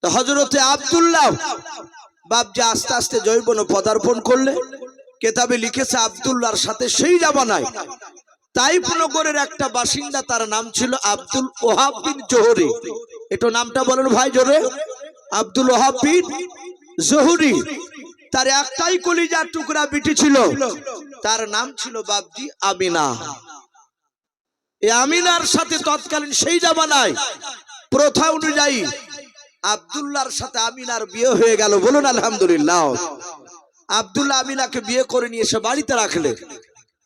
হযরতে আব্দুল্লাহ বাপজি আস্তে আস্তে জৈবনে পদার্পণ করলে। কেতাবে লিখেছে আব্দুল্লাহর সাথে সেই জামানায় তাইফ নগরের একটা বাসিন্দা, তার নাম ছিল আব্দুল ওহাব বিন জোহরি। একটু নামটা বলেন ভাই জোরে। আব্দুল ওহাব বিন জোহরি। তার একটাই কলিজার টুকরা বিটি ছিল, তার নাম ছিল বাপজি আমিনা। এই আমিনার সাথে তৎকালীন সেই জামানায় প্রথা অনুযায়ী আব্দুল্লাহর সাথে আমিনার বিয়ে হয়ে গেল। বলুন আলহামদুলিল্লাহ। আব্দুল্লাহ আমিনাকে বিয়ে করে নিয়ে এসে বাড়িতে রাখলে।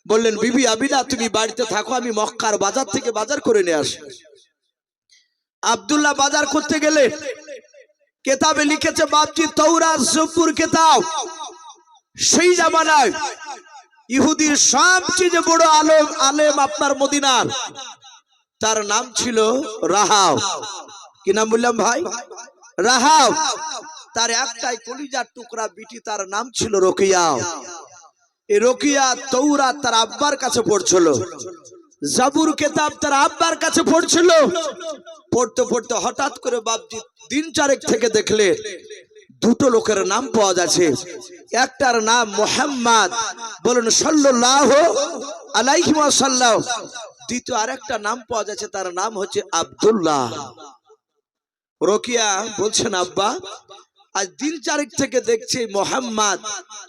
বললেন, বিবি আমিনা তুমি বাড়িতে থাকো, আমি মক্কার বাজার থেকে বাজার করে নিয়ে আসি। আব্দুল্লাহ বাজার করতে গেলে। কেতাবে লিখেছে বাপজি তাওরাত জবুর কেতাব। সেই জামানায় ইহুদির সবচেয়ে বড় আলেম আপনার মদিনার, তার নাম ছিল রাহাব। কি নাম বললাম ভাই? রাহাব। তার একটাই কলিজার টুকরা বিটি, তার নাম ছিল রোকিয়া। এই রোকিয়া তাওরাত তার আব্বার কাছে পড়ছিল, জাবুর কেতাব তার আব্বার কাছে পড়ছিল। পড়তে পড়তে হঠাৎ করে বাপজি দিন চারেক থেকে দেখলে দুটো লোকের নাম পাওয়া যাচ্ছে। একটার নাম মুহাম্মদ, বলুন সাল্লাল্লাহু আলাইহি ওয়াসাল্লাম। দ্বিতীয় আরেকটা নাম পাওয়া যাচ্ছে, তার নাম হচ্ছে আব্দুল্লাহ। রোকিয়া বলছেন, আব্বা আজ দিন চারেক থেকে দেখছি মুহাম্মদ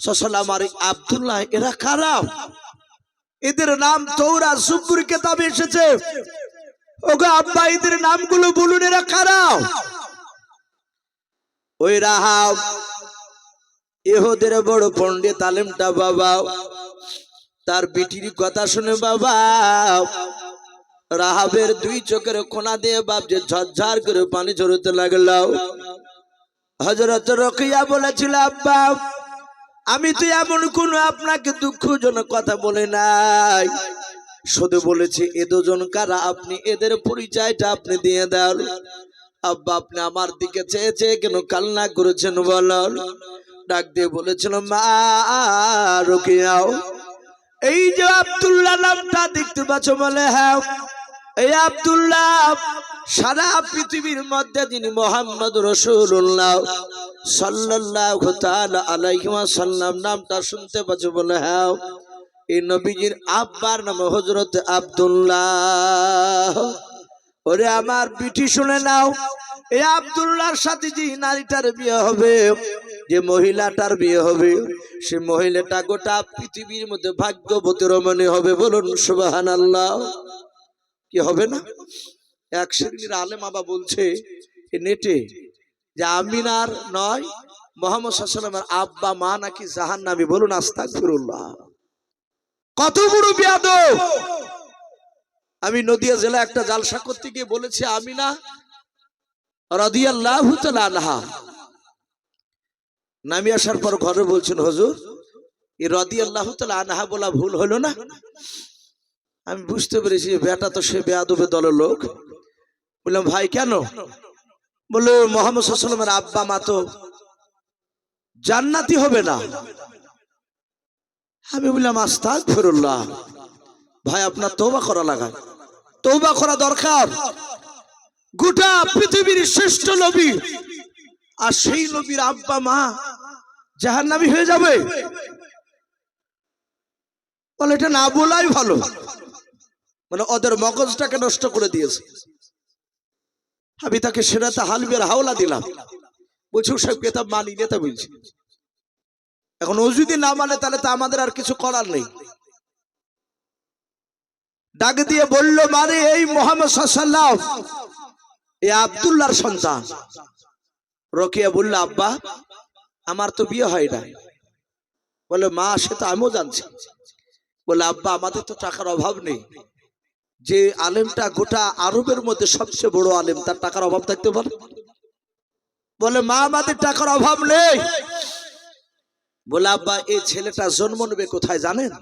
সাল্লাল্লাহু আর আব্দুল্লাহ এরা কারা? এদের নাম তাওরাত জবুর কিতাবে এসেছে। ওগো আব্বা এদের নামগুলো বলুন, এরা কারা? ওই রাহাব ইহুদের বড় পণ্ডিত আলেমটা বাবা, তার বিটির কথা শুনে বাবা রাহাবের দুই চোখের কোনা দিয়ে বাপ যে ঝরঝর করে পানি ঝরতে লাগলো। হযরত রোকিয়া বলেছিল, আব্বা আমি তো এমন কোন আপনাকে দুঃখজনক কথা বলে নাই, শুধু বলেছি এ দুজন কারা, আপনি এদের পরিচয়টা আপনি দিয়ে দাও। আব্বা আপনি আমার দিকে চেয়ে চেয়ে কেন কান্না করেছেন বলেন? ডাক দিয়ে বলেছিল, মা রোকিয়া এই যে আব্দুল্লাহ নামটা দেখতে পাচ্ছ? বলে হ্যাঁ, এই আব্দুল্লাহ সারা পৃথিবীর মধ্যে যিনি মুহাম্মদ রাসূলুল্লাহ সাল্লাল্লাহু তাআলা আলাইহি ওয়াসাল্লাম নামটা শুনতে পাচ্ছ? বলে হ্যাঁ, এই নবীজির আব্বার নাম হযরত আব্দুল্লাহ। ওরে আমার বিটি শুনে নাও, এই আব্দুল্লাহর সাথে যে নারীটার বিয়ে হবে, যে মহিলাটার বিয়ে হবে, সে মহিলাটা গোটা পৃথিবীর মধ্যে ভাগ্যবতী রমণী হবে। বলুন সুবহানাল্লাহ। কি হবে না? এক শ্রেণীর আলেম বাবা বলছে নেটে যে আমিনার নয়, মুহাম্মদ সাল্লাল্লাহু আলাইহি ওয়াসাল্লামের আব্বা মা নাকি জাহান্নামী। বলুন আস্তাগফিরুল্লাহ। কত বড় বেয়াদব! আমি নদিয়া জেলা একটা জালসা করতে গিয়ে বলেছি আমিনা রাদিয়াল্লাহু তাআলা আনহা। নামি আসার পর ঘরে বলছেন, হুজুর এই রাদিয়াল্লাহু তাআলা আনহা বলা ভুল হলো না? আমি বুঝতে পেরেছি বেটা তো সে বেয়াদবের দলের লোক। বললাম ভাই কেন? বললো মুহাম্মদ সাল্লাল্লাহু আলাইহি ওয়াসাল্লামের আব্বা মা তো জান্নাতি হবে না। আমি বললাম আস্তাগফিরুল্লাহ। ভাই আপনার তওবা করা লাগা, তওবা করা দরকার। গোটা পৃথিবীর শ্রেষ্ঠ নবী, আর সেই নবীর আব্বা মা জাহান্নামী হয়ে যাবে? বলে এটা না বলাই ভালো। মানে ওদের মগজটাকে নষ্ট করে দিয়েছে। আমি তাকে সেরাতে হালবিয়ার হাওলা দিলাম, বলছি সব কিতাব মানি নিতে বলছি। এখন ও যদি না মানে তাহলে তো আমাদের আর কিছু করার নেই। ডাক দিয়ে বলল, মানে এই মুহাম্মদ সাল্লাল্লাহু আলাইহি ওয়াসাল্লাম এই আব্দুল্লাহর সন্তান। রোকিয়া বলল, আব্বা আমার তো বিয়ে হয় না। বলে মা সে তো আমিও জানছি। বলে আব্বা আমাদের তো টাকার অভাব নেই। যে আলেমটা গোটা আরবের মধ্যে সবচেয়ে বড় আলেম, তার টাকার অভাব থাকতে পারে? বলে মা আমাদের টাকার অভাব নেই। বলে আব্বা এই ছেলেটা জন্ম নেবে কোথায় জানেন?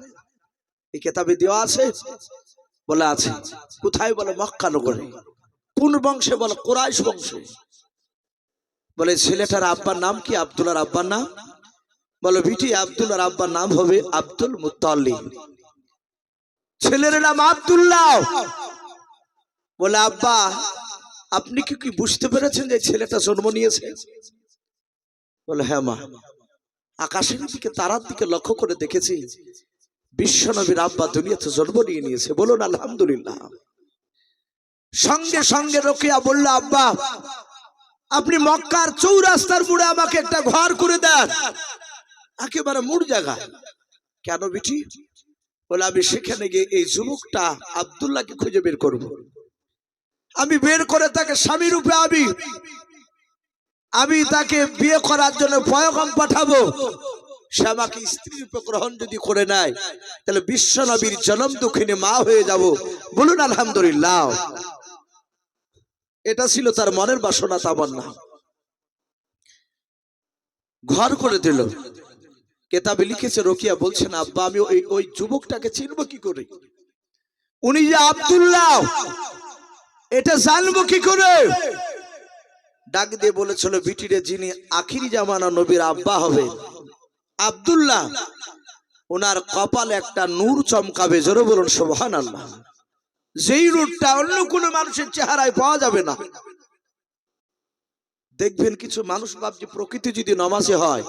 এই কিতাবে দেওয়া আছে। বলে আছে। কোথায়? বলে মক্কা নগরে। কোন বংশে? বলে কুরাইশ বংশে। বলে ছেলেটার আব্বার নাম কি? আব্দুল্লাহর আব্বার নাম? বলে বিটি আব্দুল্লাহর আব্বার নাম হবে আব্দুল মুত্তালিব। ছেলের নাম আব্দুল্লাহ। বলে আব্বা আপনি কি বুঝতে পেরেছেন যে ছেলেটা জন্ম নিয়েছে? বলে হ্যাঁ মা, আকাশের দিকে তারার দিকে লক্ষ্য করে দেখেছি বিশ্বনবীর আব্বা দুনিয়াতে জন্ম নিয়েছে। বলুন আলহামদুলিল্লাহ। সঙ্গে সঙ্গে রোকেয়া বলল, আব্বা আপনি মক্কার চৌরাস্তার মোড়ে আমাকে একটা ঘর করে দেন, একেবারে মোড় জায়গা। কেন বিটি? বলে আমি সেখানে গিয়ে এই যুবকটা আব্দুল্লাহকে খুঁজে বের করব, আমি বের করে তাকে স্বামী রূপে আমি তাকে বিয়ে করার জন্য পয়গাম পাঠাবো। সে আমাকে স্ত্রী রূপে গ্রহণ যদি করে নেয় তাহলে বিশ্বনবীর জন্ম দুঃখিনী মা হয়ে যাব। বলুন আলহামদুলিল্লাহ। এটা ছিল তার মনের বাসনা, তামান্না। ঘর করে দিল। কেতাবে লিখেছে রোকিয়া বলছেন, আব্বা আমি ওই যুবকটাকে চিনব কি করে? উনি যে আব্দুল্লাহ এটা জানবো কি করে? ডাক দিয়ে বলেছিল, বিটিরে যিনি আখিরি জামানা নবীর আব্বা হবে আব্দুল্লাহ, ওনার কপালে একটা নূর চমকাবে। জোরে বলুন সুবহানাল্লাহ। যেই নূরটা অন্য কোনো মানুষের চেহারায় পাওয়া যাবে না। দেখবেন কিছু মানুষ ভাবছে প্রকৃতি যদি নামাজে হয়,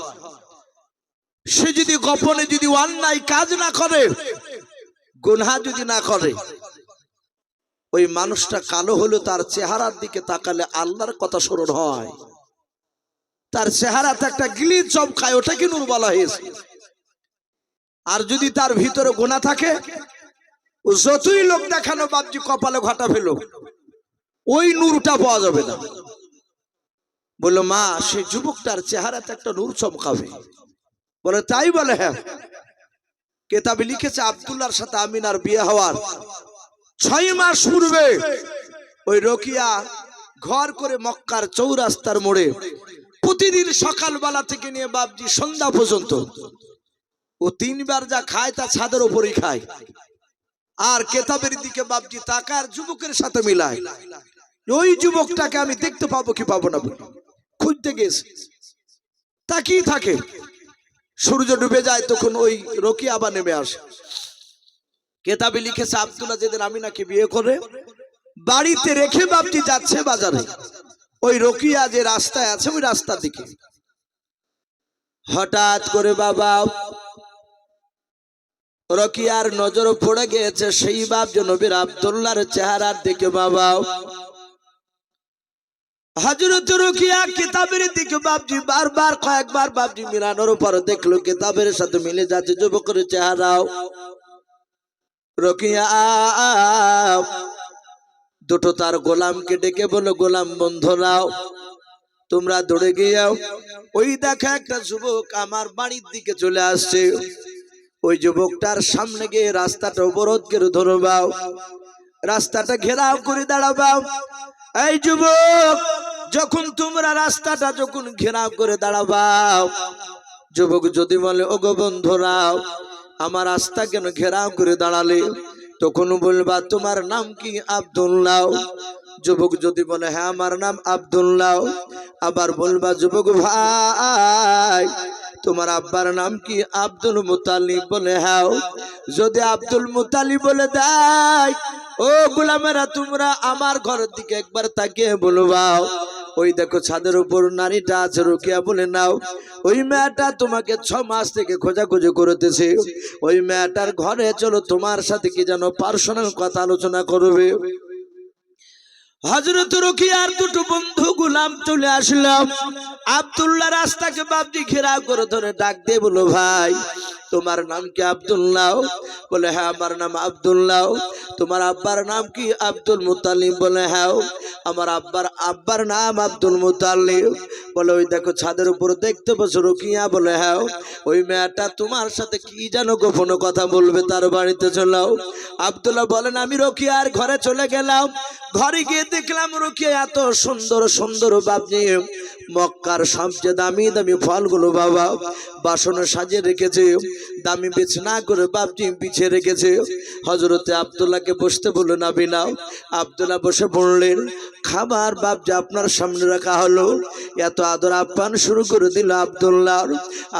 সে যদি গোপনে যদি অন্যায় কাজ না করে, গুনাহ যদি না করে, ওই মানুষটা কালো হলো তার চেহারার দিকে তাকালে আল্লাহর কথা স্মরণ হয়। তার চেহারাতে একটা গিলি চমকায়, ওটাকে নূর বলা হয়েছে। আর যদি তার ভিতরে গুনাহ থাকে, ও যতই লোক দেখানো বাপজি কপালে ঘটা ফেলো, ওই নূরটা পাওয়া যাবে না। বললো মা সেই যুবকটার চেহারাতে একটা নূর চমকাবে। বলে তাই? বলে হ্যাঁ। কেতাবে লিখেছে আব্দুল্লাহর সাথে আমিনার বিয়ে হওয়ার 6 মাস পূর্বে ওই রোকিয়া ঘর করে মক্কার চৌরাস্তার মোড়ে প্রতিদিন সকালবেলা থেকে নিয়ে বাপজি সন্ধ্যা পর্যন্ত ও 3 বার যা খায় তা ছাদের উপরই খায়। আর কেতাবের দিকে বাপজি তাকার যুবকের সাথে মিলায়। ওই যুবকটাকে আমি দেখতে পাবো কি পাবো না, খুঁজতে গেছে, তাকিয়ে থাকে। সূর্য ডুবে যায় তখন ওই রোকিয়া আবার নেমে আসে। কেতাবে লিখেছে আব্দুল্লাহ যেদিন আমিনাকে বিয়ে করে বাড়িতে রেখে বাপজি যাচ্ছে বাজারে, ওই রোকিয়া যে রাস্তায় আছে ওই রাস্তার দিকে হঠাৎ করে বাবা রোকিয়ার নজর পড়ে গিয়েছে সেই বাপ নবীর আব্দুল্লাহর চেহারার দিকে। বাবা হযরত রোকিয়া কিতাবের দিকে বাপজি বারবার কয়েকবার বাপজি মিলানোর পর দেখলো কিতাবের সাথে মিলে যাচ্ছে যুবকের চেহারাও। রোকিয়া দুটো তার গোলামকে ডেকে বলো, গোলাম বন্ধুরাও তোমরা দৌড়ে গিয়েও ওই দেখা একটা যুবক আমার বাড়ির দিকে চলে আসছে, ওই যুবকটার সামনে গিয়ে রাস্তাটা অবরোধ করে ধরবাও, রাস্তাটা ঘেরাও করে দাঁড়াবাও। এই যুবক যখন তোমরা রাস্তাটা যখন ঘেরাও করে দাঁড়াবাও, যুবক যদি বলে ওগো বন্ধুরাও আমার রাস্তা কেন ঘেরাও করে দাঁড়ালে, তখন বলবা তোমার নাম কি? আব্দুল্লাহ। যুবক যদি বলে হ্যাঁ আমার নাম আব্দুল্লাহ, আবার বলবা যুবক ভাই তোমার আব্বার নাম কি? আব্দুল মুতালিব। বলে হ্যাঁ। যদি আব্দুল মুতালিব বলে দেয়, ও গোলামেরা তোমরা আমার ঘরের দিকে একবার তাকিয়ে বলবা ওই দেখো ছাদের উপর নারীটা আছে। রোকিয়া বলে নাও, ওই মেয়েটা তোমাকে 6 মাস থেকে খোঁজাখুঁজি করতেছে, ওই মেয়েটার ঘরে চলো তোমার সাথে কি যেন পার্সোনাল কথা আলোচনা করবে। হযরত রোকিয়ার দুটো বন্ধু গোলাম চলে আসলাম। আব্দুল্লাহ রাস্তাকে বাপজি ঘেরাও করে ধরে ডাক দিয়ে বলো ভাই তোমার নাম কি? আব্দুল্লাহ। বলে হ্যাঁ আমার নাম আব্দুল্লাহ। তোমার আব্বার নাম কি? আব্দুল মুতালিব। বলে হ্যাঁ আমার আব্বার নাম আব্দুল মুতালিব। বলে ওই দেখো ছাদের উপর দেখতে পাচ্ছ রোকিয়া? বলে হ্যাঁ। ওই মেয়েটা তোমার সাথে কি যেন গোপন কথা বলবে, তার বাড়িতে চলাও। আব্দুল্লাহ বলেন আমি রোকিয়ার ঘরে চলে গেলাম। ঘরে গিয়ে দেখলাম রোকিয়া এত সুন্দর সুন্দর বাপজি মক্কার সবচেয়ে দামি দামি ফলগুলো বাবা বাসনে সাজিয়ে রেখেছে, দামি বিছনা করে বাপজি বিছিয়ে রেখেছে। হযরতে আব্দুল্লাহকে বসতে বললেন, আবিনাও। আব্দুল্লাহ বসে বললেন, খাবার বাপ যে আপনার সামনে রাখা হলো। এত আদর আপ্যায়ন শুরু করে দিল আব্দুল্লাহ।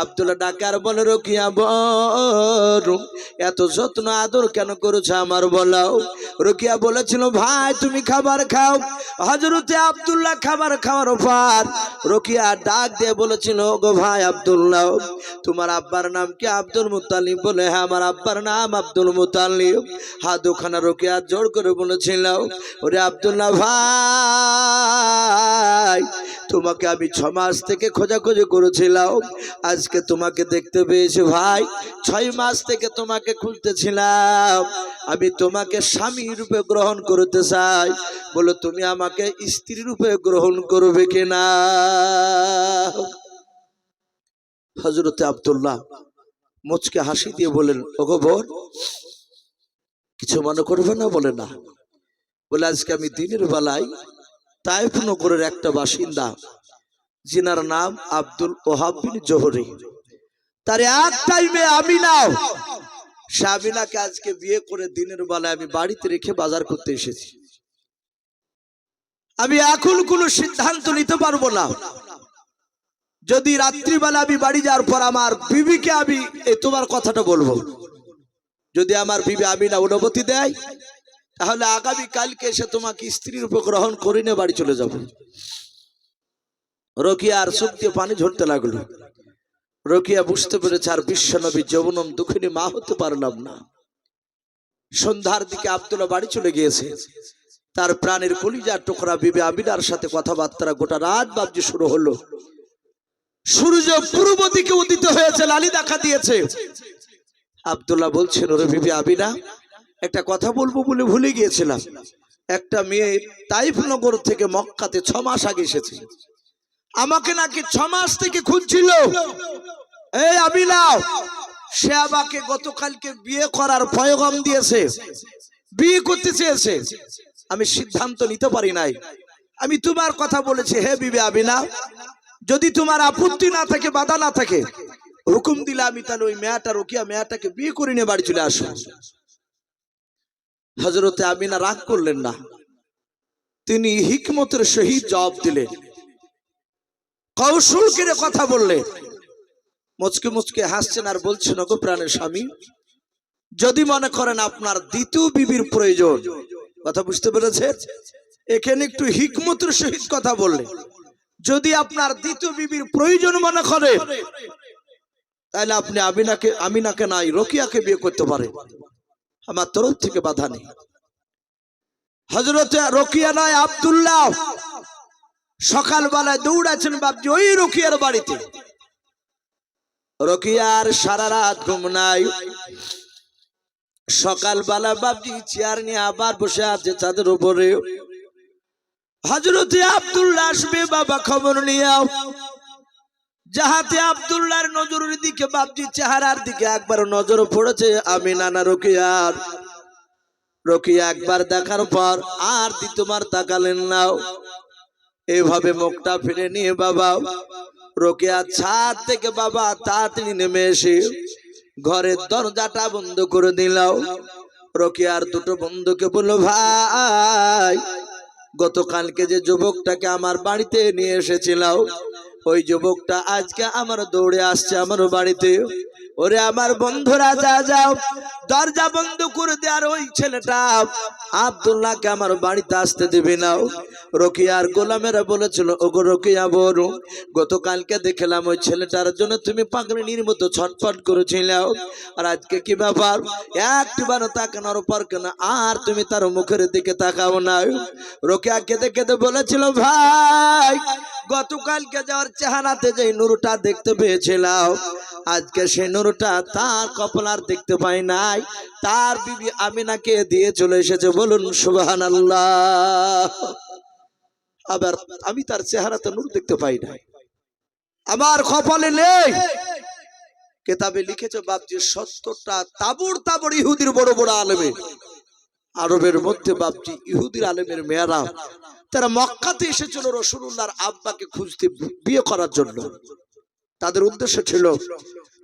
আব্দুল্লাহ ডাকার বলে, রোকিয়া বল, এত যত্ন আদর কেন করেছে আমার বলাও। রোকিয়া বলেছিল, ভাই তুমি খাবার খাও। হযরতে আব্দুল্লাহ খাবার খাওয়ার পর রোকিয়া ডাক দিয়ে বলেছিল, গো ভাই আব্দুল্লাহ, তোমার আব্বার নাম কি? Abdul Muttalib. বলে, হ্যাঁ আমার আব্বার নাম আব্দুল মুত্তালিব। হাত দুখানা রোকিয়া জোর করে বলেছিল, ওরে আব্দুল্লাহ ভাই, তোমাকে আমি 6 মাস থেকে খোঁজাখুঁজি করেছিলাম, আজকে তোমাকে দেখতে পেয়েছি ভাই। 6 মাস থেকে তোমাকে খুঁজতেছিলাম, আমি তোমাকে স্বামী রূপে গ্রহণ করতে চাই, বলো তুমি আমাকে স্ত্রী রূপে গ্রহণ করবে কিনা? হযরতে আব্দুল্লাহ মুচকে হাসি দিয়ে বলেন, ওগো বোন, কিছু মনে করবে না? বলে, না। বলে, আজকে আমি দিনের বেলায় তায়েফ নগরের একটা বাসিন্দা, যিনার নাম আব্দুল ওহাব বিন জোহরি, তার একটাই মেয়ে আমিনাও। সে আমিনাকে আজকে বিয়ে করে দিনের বেলায় আমি বাড়িতে রেখে বাজার করতে এসেছি। আমি এখন কোনো সিদ্ধান্ত নিতে পারবো না। যদি রাত্রিবেলা আমি বাড়ি যাওয়ার পর আমার বিবিকে আমি তোমার কথাটা বলবো, যদি আমার বিবি আমিনা অনুমতি দেয়, তাহলে আগামী কালকে এসে তোমাকে স্ত্রীর উপর গ্রহণ করে নিয়ে বাড়ি চলে যাব। রোকিয়া আর চোখ দিয়ে পানি ঝরতে লাগলো। রোকিয়া বুঝতে পেরেছে আর বিশ্বনবী যৌবনম দুঃখিনী মা হতে পারলাম না। সন্ধ্যার দিকে আব্দুল্লাহ বাড়ি চলে গিয়েছে। তার প্রাণের কলিজার টুকরা বিবি আমিনার সাথে কথাবার্তা গোটা রাত বাবজি শুরু হলো। সূর্য পূর্ব দিকে উদিত হয়েছে, লালি দেখা দিয়েছে। আব্দুল্লাহ বলছেন, ওরে বিবি আমিনা, একটা কথা বলবো বলে ভুলে গিয়েছিলাম। একটা মেয়ে তাইফ নগর থেকে মক্কাতে 6 মাস আগে এসেছে, আমাকে নাকি 6 মাস থেকে খুঁজছিল। এই আমিনা, সে আমাকে গতকালকে বিয়ে করার পয়গাম দিয়েছে, বিয়ে করতে চেয়েছে। আমি সিদ্ধান্ত নিতে পারি নাই। আমি তোমার কথা বলেছি, হে বিবি আমিনা, যদি তোমার আপত্তি না থাকে, বাধা না থাকে, হুকুম দিলে আমি তাহলে ওই মেয়েটা রোকিয়া মেয়েটাকে বিয়ে করে নিয়ে বাড়ি চলে আসো। হযরতে আমিনা রাগ করলেন না, তিনি হিকমতের সহিত জবাব দিলেন, কৌশল করে কথা বললেন। মুচকে মুচকে হাসছেন আর বলছেন, ওগো প্রাণের স্বামী, যদি মনে করেন আপনার দ্বিতীয় বিবির প্রয়োজন, কথা বুঝতে পেরেছেন? এখানে একটু হিকমতের সহিত কথা বললেন। যদি আপনার দ্বিতীয় বিবির প্রয়োজন মনে করে, তাহলে আপনি আমিনাকে নাই রোকিয়াকে বিয়ে করতে পারেন, আমার তরফ থেকে বাধা নেই। হযরতে রোকিয়া নয় আব্দুল্লাহ সকালবেলায় দৌড়াচ্ছেন বাবজি ওই রোকিয়ার বাড়িতে। রোকিয়ার সারা রাত ঘুম নাই। সকালবেলা বাবজি চেয়ার নিয়ে আবার বসে আছে ছাদের উপরে। হযরতে আব্দুল্লাহ আসবে, বাবা খবর নিয়ে যাহাতে আব্দুল্লাহর নজরের দিকে বাবজি চেহারার দিকে একবার নজর পড়েছে আমিনা না রোকিয়ার। রোকিয়া একবার দেখার পর আর দ্বিতীয়বার তাকালেন না। এইভাবে মুখটা ফিরে নিয়ে বাবা রোকিয়া ছাদ থেকে বাবা তাড়াতাড়ি নেমে এসে ঘরের দরজাটা বন্ধ করে দিল। রোকিয়ার দুটো বন্ধুকে বলল, ভাই, গতকালকে যে যুবকটাকে আমার বাড়িতে নিয়ে এসেছিল, ওই যুবকটা আজকে আমার দৌড়ে আসছে আমার বাড়িতে। ওরে আমার বন্ধুরা, যাও দরজা বন্ধ করে দে, আর ওই ছেলেটা আব্দুল্লাহকে আমার বাড়িতে আসতে দেবে না। রোকিয়ার গোলামেরা বলেছিল, ওগো রোকিয়া বড়, গতকালকে দেখলাম ওই ছেলেটার জন্য তুমি পাগলিনীর মতো ছটফট করেছিল, আর আজকে কি ব্যাপার? একটিবার তাকানোর পর কেন আর তুমি তার মুখের দিকে তাকাও না? রোকিয়া কেঁদে কেঁদে বলেছিল, ভাই, গতকালকে যাওয়ার চেহারাতে যে নূরটা দেখতে পেয়েছিলাম, আজকে সেই নূরটা তার কপাল দেখতে পাই নাই, তার বিবি আমিনাকে দিয়ে চলে এসেছে। বলুন সুবহানাল্লাহ। আবার আমি তার চেহারাতে নূর দেখতে পাই নাই, আমার কপালে নেই। কিতাবে লিখেছে বাপজি 70টা তাবড় তাবড় ইহুদির বড় বড় আলেমে, আরবের মধ্যে বাপজি ইহুদির আলেমের মেয়েরা তারা মক্কাতে এসেছিল রাসূলুল্লাহর আব্বাকে খুঁজতে, বিয়ে করার জন্য। তাদের উদ্দেশ্য ছিল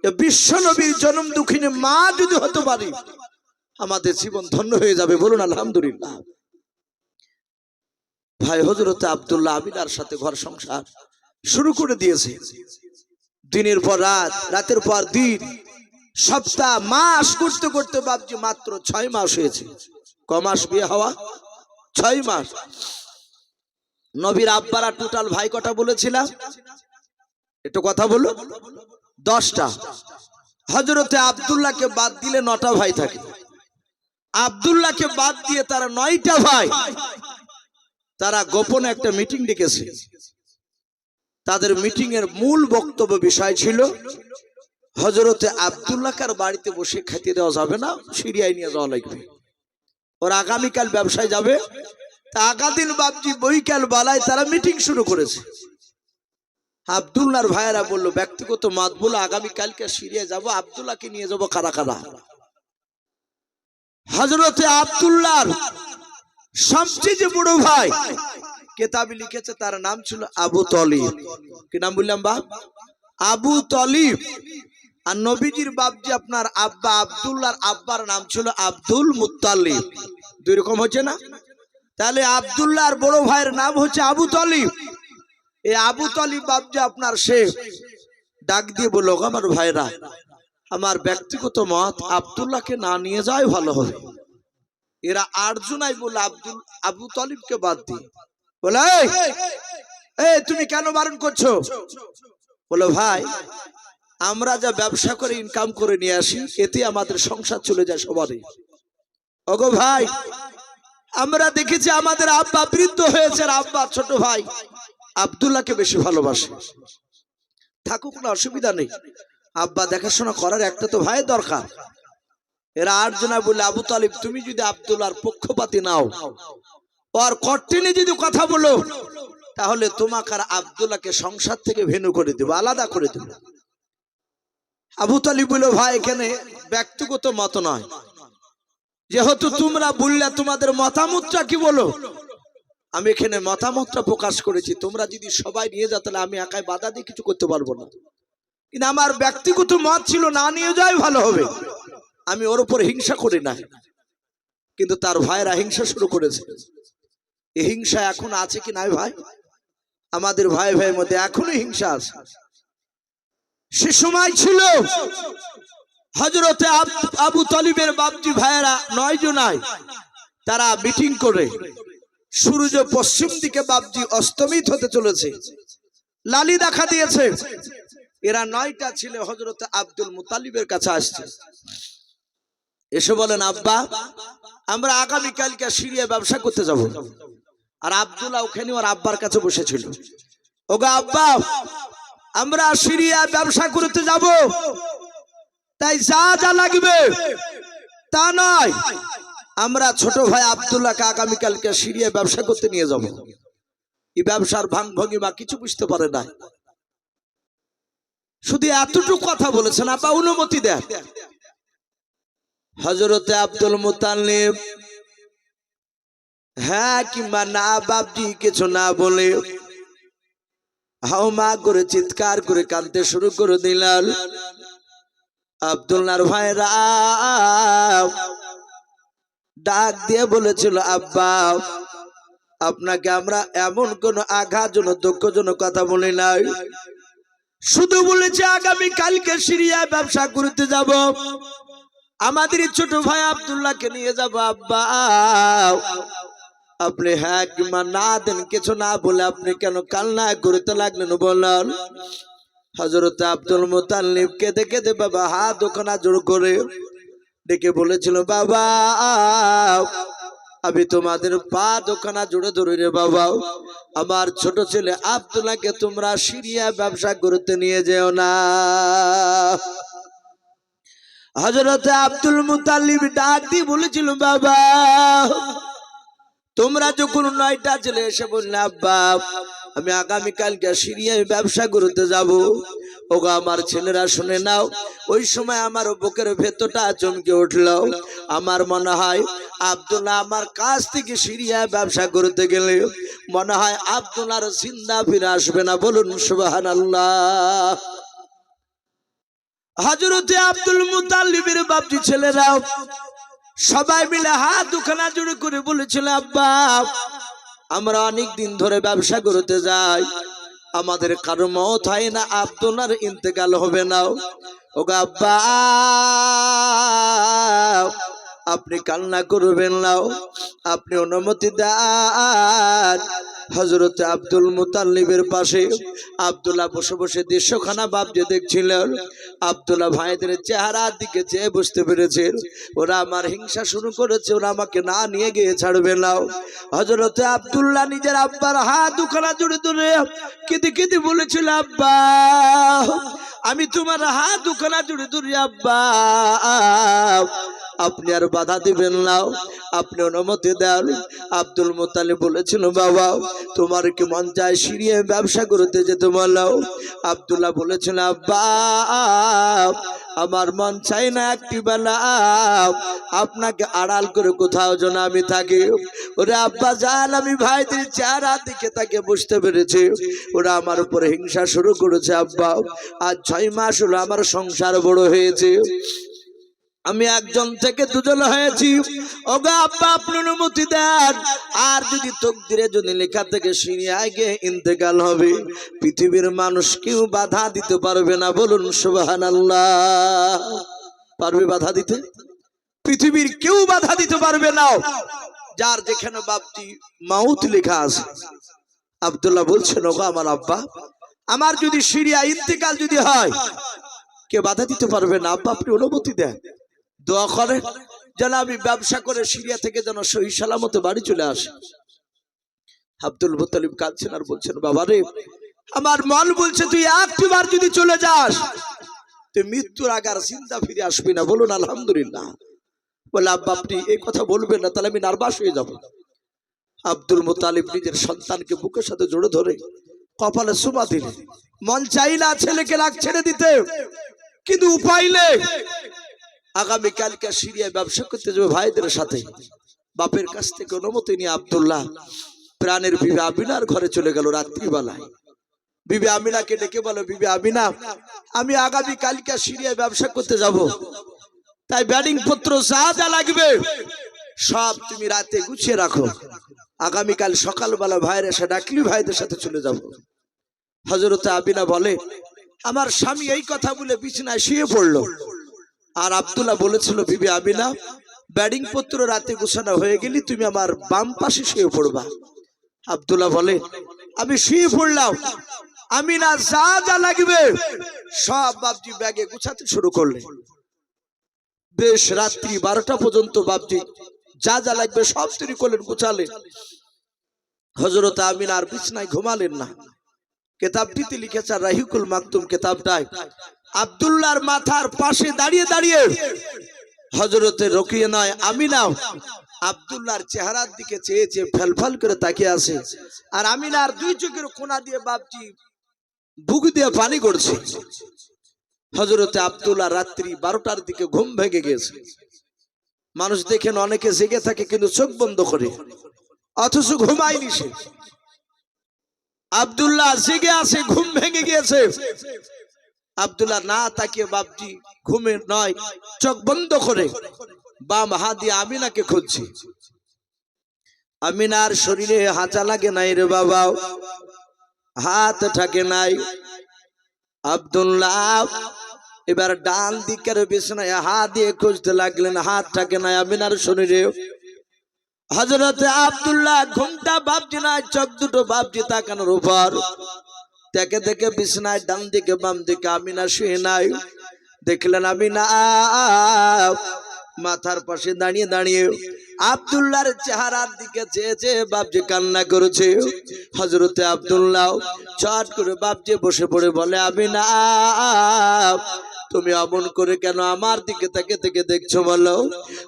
যে বিশ্ব নবীর জন্ম দুঃখিনী মা যদি হতে পারি, আমাদের জীবন ধন্য হয়ে যাবে, বলুন আলহামদুলিল্লাহ। ভাই হযরতে আব্দুল্লাহ আমিনার সাথে ঘর সংসার শুরু করে দিয়েছে। দিনের পর রাত, রাতের পর দিন, সপ্তাহ মাস করতে করতে বাপজি মাত্র 6 মাস হয়েছে। ক মাস বিয়ে হওয়া? 6 মাস। নবীর আব্বারা টোটাল ভাই কটা বলেছিলাম? একটু কথা বলো। 10টা। হযরতে আব্দুল্লাহকে বাদ দিলে 9টা ভাই থাকে। আব্দুল্লাহকে বাদ দিয়ে তারা 9টা ভাই। তারা গোপনে একটা মিটিং ডেকেছে। তাদের মিটিং এর মূল বক্তব্য বিষয় ছিল হযরতে আব্দুল্লাহর বাড়িতে বসে খেতে দেওয়া যাবে না, সিরিয়ায় নিয়ে যাওয়া লাগবে। ওরা আগামীকাল ব্যবসায় যাবে। তা আগাদিন বাপজি বৈকাল বেলায় তারা মিটিং শুরু করেছে। আব্দুল্লাহর ভাইয়েরা বলল ব্যক্তিগত মত বলে আগামীকালকে সিরিয়া যাব, আব্দুল্লাহকে নিয়ে যাব কারা কারা। হযরতে আব্দুল্লাহর সবচেয়ে বড় ভাই কিতাবে লিখেছে, তার নাম ছিল আবু তলিব। কি নাম বললাম বাপ? আবু তলিব। আর নবীজির বাপ যে আপনার আব্বা, আব্দুল্লাহর আব্বার নাম ছিল আব্দুল মুত্তালিব। দুই রকম হচ্ছে না? তাহলে আব্দুল্লাহর বড় ভাইয়ের নাম হচ্ছে আবু তলিব। এই আবু তলিব বাপ যে আপনার সে ডাক দিয়ে বলল, আমার ভাইরা, আমার ব্যক্তিগত মত আব্দুল্লাহকে না নিয়ে যাওয়াই ভালো হবে। এরা 8 জনাই বলল আবু তলিবকে বাদ দিয়ে। বলে এই তুমি কেন বারণ করছো? বলো ভাই, আমরা যা ব্যবসা করে ইনকাম করে নিয়ে আসি এতে আমাদের সংসার চলে যায় সবারই। ওগো ভাই, আমরা দেখেছি আমাদের আব্বা বৃদ্ধ হয়েছে, আর আব্বা ছোট ভাই আব্দুল্লাহকে বেশি ভালোবাসে। থাকুক না, অসুবিধা নেই, আব্বা দেখাশোনা করার একটা তো ভাই দরকার। এরা 8 জনা বলে আবু তালিব তুমি যদি আব্দুল্লাহর পক্ষপাতী নাও, আর কর্টিনে যদি কথা বলো, তাহলে তোমাকে আর আব্দুল্লাহকে সংসার থেকে ভেনু করে দেব, আলাদা করে দেব। আবু তালিব বলল ভাই, এখানে ব্যক্তিগত মত নয়, যেহেতু তোমরা বললে তোমাদের মতামতটা কি বলো, আমি এখানে মতামতটা প্রকাশ করেছি। তোমরা যদি সবাই নিয়ে যাও তাহলে আমি একাই বাধা দিয়ে কিছু করতে পারবো না, কিন্তু আমার ব্যক্তিগত মত ছিল না নিয়ে যাওয়াই ভালো হবে। আমি ওর উপর হিংসা করি না, কিন্তু তার ভাইরা হিংসা শুরু করেছে। এই হিংসা এখন আছে কি নাই ভাই? আমাদের ভাই ভাইয়ের মধ্যে এখনো হিংসা আছে। সে সময় ছিল হযরতে আবু তালিবের বাপজি ভাইয়েরা 9 জনাই তারা মিটিং করে, সূর্য পশ্চিম দিকে বাপজি অস্তমিত হতে চলেছে, লালি দেখা দিয়েছে। এরা 9টা ছিল হযরতে আব্দুল মুতালিবের কাছে আসছে। এসে বলেন, আব্বা আমরা আগামীকালকে সিরিয়া ব্যবসা করতে যাব। আর আব্দুল্লাহ ওখানে ওর আব্বার কাছে বসেছিল। ওগো আব্বা, আমরা সিরিয়া ব্যবসা করতে যাব, তাই যা যা লাগবে তা নয়, আমরা ছোট ভাই আব্দুল্লাহকে আগামীকালকে সিরিয়া ব্যবসা করতে নিয়ে যাব। এই ব্যবসার ভাঙ ভঙ্গিমা কিছু বুঝতে পারে না, শুধু এতটুকু কথা বলেছেন, আব্বা অনুমতি দেন। হযরতে আব্দুল মুতালিব হ্যাঁ কিংবা না বাপজি কিছু না বলে হাওমা করে চিৎকার করে কাঁদতে শুরু করে দিলেন। আব্দুল্লাহর ভাইরা ডাক দিয়ে বলেছিল, আব্বা আপনাকে আমরা এমন কোন আঘাতজনক দুঃখজনক কথা বলি নাই, শুধু বলেছে আগামী কালকে সিরিয়া ব্যবসা করতে যাব, আমাদের ছোট ভাই আব্দুল্লাহকে নিয়ে যাব। আব্বা আপনি হ্যাঁ কিংবা না দেন কিছু না বলে আপনি কেন কান্না করতে লাগলেন বলেন। হযরত আব্দুল মুতালিব কেঁদে কেঁদে বাবা হাত ওখানা জোর করে ডেকে বলেছিল, বাবা আমি তোমাদের পা দোকানা জুড়ে ধরে রে বাবা, আমার ছোট ছেলে আব্দুল্লাহকে তোমরা সিরিয়া ব্যবসা করতে নিয়ে যেও না। হযরত আব্দুল মুতালিব ডাক দিয়ে বলেছিল, বাবা তোমরা যখন 9টা ছেলে এসে বললে আব্বা আমি আগামীকালকে সিরিয়ায় ব্যবসা করতে যাব, ওগো আমার ছেলেরা শুনে নাও। ওই সময় আমার বুকের ভেতরটা চমকে উঠল, আমার মনে হয় আব্দুল্লাহ আমার কাছ থেকে সিরিয়া ব্যবসা করতে গেলে মনে হয় আব্দুল্লাহর জিন্দা ফিরে আসবে না, বলুন সুবহানাল্লাহ। হযরতে আব্দুল মুতালিবের বাপজি ছেলেরাও সবাই মিলে হাত দুখানা জুড়ে করে বলেছিল, আব্বা আমরা অনেক দিন ধরে ব্যবসা করতে যাই, আমাদের কারো মত হয় না, আব্দুল্লাহর ইন্তেকাল হবে না। ওগো আব্বা আপনি কান্না করবেন না, আপনি অনুমতি দেন। হযরত আব্দুল মুতাল্লিবের পাশে আব্দুল্লাহ বসে বসে দৃশ্যখানা ভাবতে দেখছিলেন। আব্দুল্লাহ ভাইদের চেহারার দিকে চেয়ে বুঝতে পেরেছে ওরা আমার হিংসা শুরু করেছে, ওরা আমাকে না নিয়ে গিয়ে ছাড়বে না। হযরত আব্দুল্লাহ নিজের আব্বার হাত দুখানা জুড়ে ধরে কেঁদে কেঁদে বলেছিল, আব্বা আমি তোমার হাত দুখানা জুড়ে ধরি, আব্বা আপনি আর বাধা দিবেন না, আপনি অনুমতি দেন। আব্দুল মুত্তালিব বলেছিল, বাবা তোমার কি মন চায় সিরিয়ায় ব্যবসা করতে যেতে বলো? আব্দুল্লাহ বলেছিল, আব্বা আমার মন চাই না একটি বেলা আপনাকে আড়াল করে কোথাও যেন আমি থাকি। ওরা আব্বা জান আমি ভাইদের চেহারা দিকে তাকে বুঝতে পেরেছি ওরা আমার উপরে হিংসা শুরু করেছে। আব্বা আজ 6 মাস হলো আমার সংসার বড় হয়েছে, আমি একজন থেকে দুজন হয়েছি। ওগো আব্বা আপনি অনুমতি দেন, আর যদি তকদিরে যদি লেখা থেকে সিরিয়ায় গিয়ে ইন্তেকাল হবে, পৃথিবীর মানুষ কেউ বাধা দিতে পারবে না। বলুন সুবহানাল্লাহ। পারবে বাধা দিতে? পৃথিবীর কেউ বাধা দিতে পারবে না। যার যেখানে বাপটি মাউত লেখা আছে। আব্দুল্লাহ বলছেন, ওগো আমার আব্বা আমার যদি সিরিয়া ইন্তেকাল যদি হয়, কে বাধা দিতে পারবে না। আব্বা আপনি অনুমতি দেন, দোয়া করেন যেন আমি ব্যবসা করে সিরিয়া থেকে যেন সহি সালামতে বাড়ি চলে আসে। আব্দুল মুত্তালিব কাঁদছেন আর বলছেন, বাবা রে আমার মন বলছে তুই একটিবার যদি চলে যাস তুই মৃত্যুর আগে আর চিন্তা ফিরে আসবি না। বলুন আলহামদুলিল্লাহ। বলে, আব্বা আপনি এই কথা বলবেন না, তাহলে আমি নার্ভাস হয়ে যাব। আব্দুল মুত্তালিব নিজের সন্তানকে বুকের সাথে জড়ে ধরে কপালে চুমা দিলেন। মন চাই না ছেলেকে রাগ ছেড়ে দিতে, কিন্তু উপায় নেই। আগামীকালকে সিরিয়ায় ব্যবসা করতে যাবে ভাইদের সাথে। বাপের কাছ থেকে অনুমতি নিয়ে আব্দুল্লাহ প্রাণের বিবি আমিনার ঘরে চলে গেল রাত্রিবেলায়। বিবি আমিনাকে ডেকে বলো, বিবি আমিনা আমি আগামীকালকে সিরিয়ায় ব্যবসা করতে যাব, তাই ব্যাডিং পত্র যা যা লাগবে সব তুমি রাতে গুছিয়ে রাখো, আগামীকাল সকালবেলা ভাইয়ের এসে ডাকলি ভাইদের সাথে চলে যাব। হযরত আমিনা বলে, আমার স্বামী এই কথা বলে বিছানায় শুয়ে পড়লো। আর আব্দুল্লাহ বলেছিল, বিবি আমিনা ব্যাডিং পত্র রাতে গোছানো হয়ে গেলি তুমি আমার বাম পাশে শুয়ে পড়বা। আব্দুল্লাহ বলে, আমি শুয়ে পড়লাম। আমিনা যা যা লাগবে সব বাপজি ব্যাগে গুছাতে শুরু করলেন। বেশ রাত্রি 12টা পর্যন্ত বাপজি যা যা লাগবে সব তৈরি করলেন, গুছালেন। হযরত আমিনা আর বিছানায় ঘুমালেন না। কিতাবটিতে লিখেছে রাহিকুল মাকতুম কিতাবটায় আব্দুল্লাহর মাথার পাশে দাঁড়িয়ে দাঁড়িয়ে হযরতে রকিয়া নয় আমিনা আব্দুল্লাহর চেহারার দিকে চেয়ে চেয়ে ফেলফেল করে তাকিয়ে আছে। আর আমিনার 2 চোখের কোণা দিয়ে বাপজি বুক দিয়ে পানি গড়ছে। হযরতে আব্দুল্লাহ রাত্রি 12টার দিকে ঘুম ভেঙে গেছে। মানুষ দেখেন অনেকে জেগে থাকে কিন্তু চোখ বন্ধ করে, অথচ ঘুমায়নি সে। আব্দুল্লাহ জেগে আছে, ঘুম ভেঙে গিয়েছে। আব্দুল্লাহ না তাকিয়ে বাপজি ঘুমে নয় চোখ বন্ধ করে বাম হাত দিয়ে আমিনাকে খুঁজছে। আমিনার শরীরে হাঁচা লাগে নাই রে বাবা, হাত থাকে নাই। আব্দুল্লাহ এবার ডান দিকের বিছানায় হাত দিয়ে খুঁজতে লাগলেন, হাত থাকে নাই আমিনার শরীরে। হযরতে আব্দুল্লাহ ঘুমটা বাপজি নাই, চোখ দুটো বাপজি তাকানোর উপর। দেখে দেখে বিছানায় ডান দিকে বাম দিকে আমিনা শুয়ে নাই। দেখলেন আমিনা মাথার পাশে দাঁড়িয়ে দাঁড়িয়ে আব্দুল্লাহর চেহারার দিকে চেয়ে চেয়ে বাপজি কান্না করেছে। হযরতে আব্দুল্লাহ চট করে বাপজি বসে পড়ে বলে, আমিনা তুমি অমন করে কেন আমার দিকে তাকে থেকে দেখছো বলো?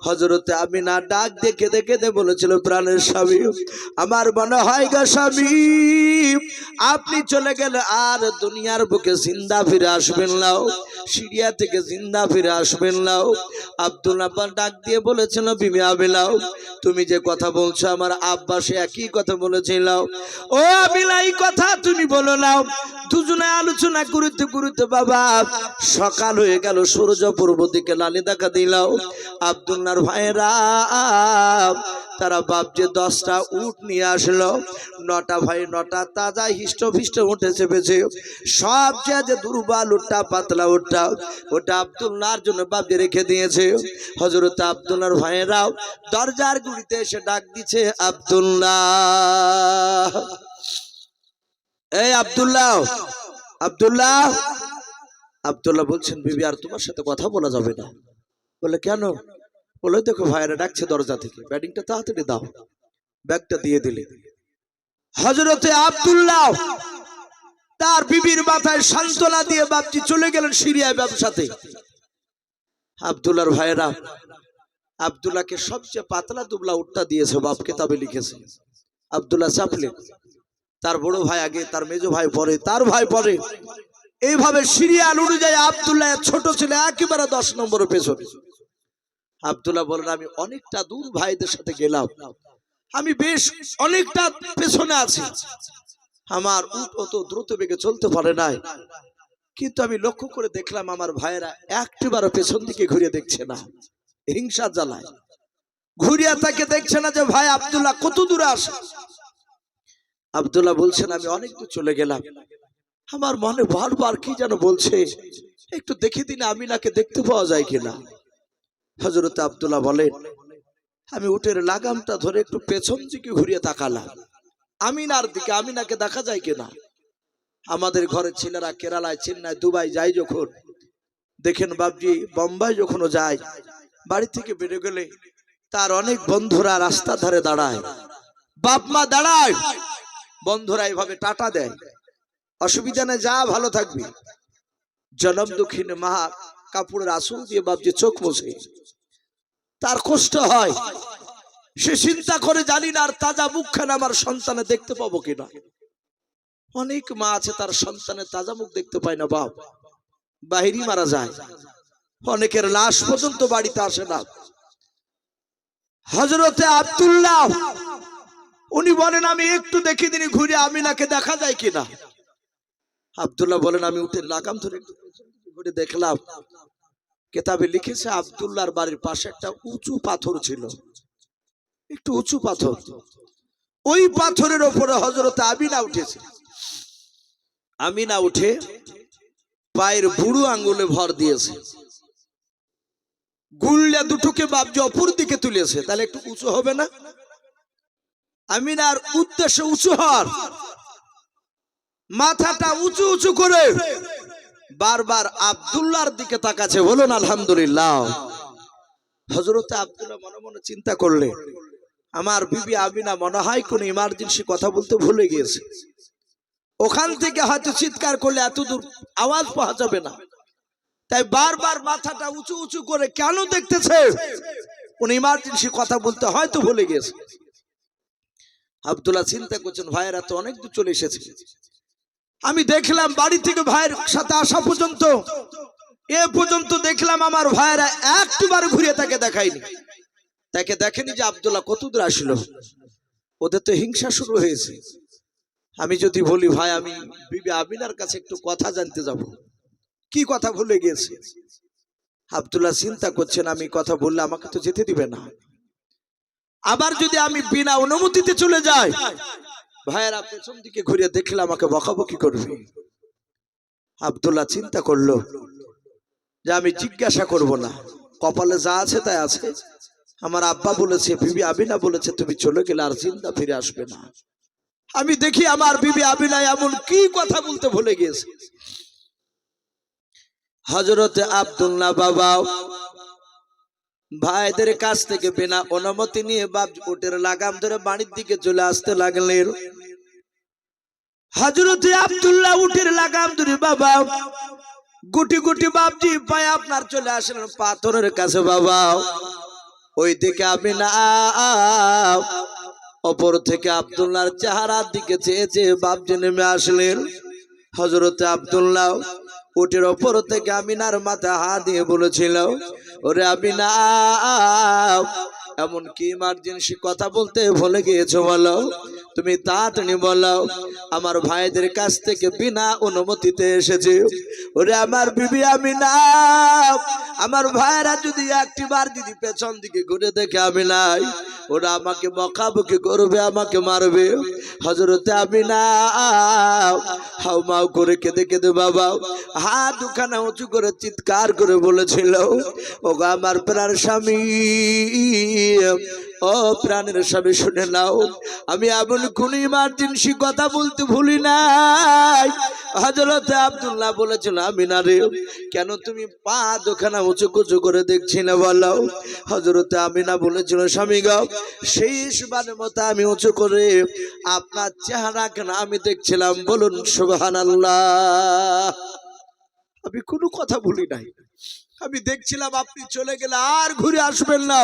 হযরতে আমিনা ডাক দেখে দেখে বলেছিল, প্রাণের স্বামী আমার মনে হয় গো স্বামী আপনি চলে গেলে আর দুনিয়ার বুকে জিন্দা ফিরে আসবেন না, সিরিয়া থেকে জিন্দা ফিরে আসবেন না। আব্দুল্লাহ ডাক দিয়ে বলেছিল, বিবি আমিনা তুমি যে কথা বলছো আমার আব্বা সে একই কথা বলেছিল। ও আমিনা এই কথা তুমি বলো না। দুজনে আলোচনা করতে করতে বাবা সকাল সকাল হয়ে গেল, সূর্য পূর্ব দিকে লালি দেখা দিল। আব্দুল্লাহর ভাইরা তারা বাপজি 10টা উট নিয়ে আসলো। 9টা ভাই 9টা তাজা হিষ্টফিষ্ট উঠে চেপেছে। সবচেয়ে যে দুর্বল উটটা, পাতলা উটটা, ওটা আব্দুল্লাহর জন্য বাপজি রেখে দিয়েছে। হযরত আব্দুল্লাহর ভাইয়েরাও দরজার গুড়িতে এসে ডাক দিচ্ছে, আব্দুল্লাহ, এই আব্দুল্লাহ, আব্দুল্লাহ। আব্দুল্লাহ বলছেন, বিবি আর তোমার সাথে কথা বলা যাবে না। বলে কেন? বলে দেখো ভাইয়েরা ডাকছে দরজা থেকে, ব্যাটিংটা তাড়াতাড়ি দাও। ব্যাগটা দিয়ে দিলে। হযরতে আব্দুল্লাহ তার বিবির মাথায় সান্ত্বনা দিয়ে বাপজি চলে গেলেন সিরিয়ায় ব্যবসাতে। আব্দুল্লাহর ভাইয়েরা আব্দুল্লাহকে সবচেয়ে পাতলা দুবলা উটটা দিয়েছে, বাপ কিতাবে লিখেছে। আব্দুল্লাহ চাপলে, তার বড় ভাই আগে, তার মেজো ভাই পরে, তার ভাই পরে, এইভাবে সিরিয়াল অনুযায়ী আব্দুল্লাহ ছোট ছিল একেবারে 10 নম্বরের পেছনে। আব্দুল্লাহ বলেন, আমি অনেকটা দূর ভাইদের সাথে গেলাম, আমি বেশ অনেকটা পেছনে আছি, আমার উট অত দ্রুত বেগে চলতে পারে নাই, কিন্তু আমি লক্ষ্য করে দেখলাম আমার ভাইয়েরা একটিবারও পেছন দিকে ঘুরে দেখছে না। হিংসা জ্বালায় ঘুরিয়া তাকে দেখছে না যে ভাই আব্দুল্লাহ কত দূরে আসে। আব্দুল্লাহ বলছেন, আমি অনেক দূর চলে গেলাম, আমার মনে বারবার কি যেন বলছে, একটু দেখে দিন আমিনাকে দেখতে পাওয়া যায় কিনা। হযরত আব্দুল্লাহ বলেন, আমি উটের লাগামটা ধরে একটু পেছন দিকে ঘুরিয়ে তাকালাম আমিনার দিকে, আমিনাকে দেখা যায় কিনা। আমাদের ঘরের ছেলেরা কেরালায়, চেন্নাই, দুবাই যায় যখন, দেখেন বাপজি বোম্বাই যখনও যায়, বাড়ি থেকে বেরো গেলে তার অনেক বন্ধুরা রাস্তার ধারে দাঁড়ায়, বাপ মা দাঁড়ায়, বন্ধুরা এইভাবে টাটা দেয়, অসুবিধা নেই, যা ভালো থাকবি। জনম দুঃখিনী মা কাপড়ের আসল দিয়ে বাপজি চোখ মোছে, তার কষ্ট হয়, সে চিন্তা করে জানি না আর তাজা মুখখানা আমার সন্তানে দেখতে পাবো কিনা। অনেক মা আছে তার সন্তানের তাজা মুখ দেখতে পায় না, বাপ বাহিরই মারা যায়, অনেকের লাশ পর্যন্ত বাড়িতে আসে না। হযরতে আব্দুল্লাহ উনি বলেন, আমি একটু দেখি দিনই ঘুরে আমিনাকে দেখা যায় কিনা। আব্দুল্লাহ বলেন, আমি উটের লাগাম ধরে ঘুরে দেখলাম, কিতাবে লিখেছে আব্দুল্লাহর বাড়ির পাশে একটা উঁচু পাথর ছিল, একটু উঁচু পাথর, ওই পাথরের উপরে হযরতে আমিনা উঠেছে। আমিনা উঠে পায়ের বুড়ো আঙ্গুলে ভর দিয়েছে, গুল্লা দুটোকে বাপজি অপর দিকে তুলেছে, তাহলে একটু উঁচু হবে না? আমিনার উদ্দেশ্য উঁচু হওয়ার, মাথাটা উঁচু উঁচু করে বারবার আব্দুল্লাহর দিকে তাকাচ্ছে। বলুন আলহামদুলিল্লাহ। হযরতে আব্দুল্লাহ মনে মনে চিন্তা করলে, আমার বিবি আমিনা মনে হয় কোন ইমার্জেন্সি কথা বলতে ভুলে গিয়েছে, ওখান থেকে হয়তো চিৎকার করলে এত দূর আওয়াজ পাওয়া যাবে না, তাই বারবার মাথাটা উঁচু উঁচু করে কেন দেখতেছে, কোন ইমার্জেন্সি কথা বলতে হয়তো ভুলে গিয়েছে। আব্দুল্লাহ চিন্তা করছেন, ভাইয়েরা তো অনেক দূর চলে এসেছে, আমি দেখলাম বাড়ি থেকে ভাইয়ের সাথে আসা পর্যন্ত, এ পর্যন্ত দেখলাম আমার ভাইয়েরা একটিবার ঘুরে তাকে দেখায়নি, তাকে দেখেনি যে আব্দুল্লাহ কত দূর আসলো। ওদের তো হিংসা শুরু হয়েছে। আমি যদি বলি, ভাই আমি বিবি আমিনার কাছে একটু কথা জানতে যাব, কি কথা ভুলে গিয়েছে। আব্দুল্লাহ চিন্তা করছেন, আমি কথা বললে আমাকে তো যেতে দিবে না, আবার যদি আমি বিনা অনুমতিতে চলে যাই, ভাইয়েরা পেছন দিকে ঘুরে দেখলে আমাকে বকাবকি করবে। আব্দুল্লাহ চিন্তা করলো যে আমি জিজ্ঞাসা করব না, কপালে যা আছে তাই আছে, আমার আব্বা বলেছে, বিবি আমিনা বলেছে, তুমি চলে গেলে আর জিন্দা ফিরে আসবে না। আমি দেখি আমার বিবি আমিনা এমন কি কথা বলতে ভুলে গিয়েছে। হযরতে আব্দুল্লাহ বাবা ভাইদের কাছ থেকে বিনা অনুমতি নিয়ে বাপ উটের লাগাম ধরে বাড়ির দিকে চলে আসতে লাগলেন। হযরতে আব্দুল্লাহ উটের লাগাম ধরে বাবা গুটি গুটি বাপজি পায়ে আপনার চলে আসলেন পাথরের কাছে। বাবা ওই দিকে আমিনা অপর থেকে আব্দুল্লাহর চেহারার দিকে চেয়ে চেয়ে বাপজি নেমে আসলেন। হযরতে আব্দুল্লাহ উটের ওপর থেকে আমিনার মাথা হাত দিয়ে বলেছিল, ওরে আমিনা, এমন কি ইমার্জেন্সি কথা বলতে ভুলে গিয়েছো বলো? তুমি তাড়াতাড়ি বলো আমার ভাইদের কাছ থেকে বিনা অনুমতিতে এসেছে। ওরে আমার বিবি আমিনা, আমার ভাইরা যদি একটিবার যদি পেছন দিকে ঘুরে দেখে আমি নাই, ওরা আমাকে বকাবকি করবে, আমাকে মারবে। হযরতে আমিনা হাউ মাউ করে কেঁদে কেঁদে বাবা হাত দুখানা উঁচু করে চিৎকার করে বলেছিল, ওগো আমার প্রাণ স্বামী, ও প্রাণের স্বামী শুনে নাও, আমি এমন কোন ইমার্জেন্সি কথা বলতে ভুলি নাই। হযরতে আব্দুল্লাহ বলেছিল, আমিনা রে, কেন তুমি পা দুখানা উঁচু কুচু করে দেখছি না বলো? হযরতে আমিনা বলেছিল, স্বামী গো, শেষবারের মতো আমি উঁচু করে আপনার চেহারা কেন আমি দেখছিলাম, বলুন সুবহানাল্লাহ। আমি কোনো কথা বলি নাই, আমি দেখছিলাম আপনি চলে গেলে আর ঘুরে আসবেন না।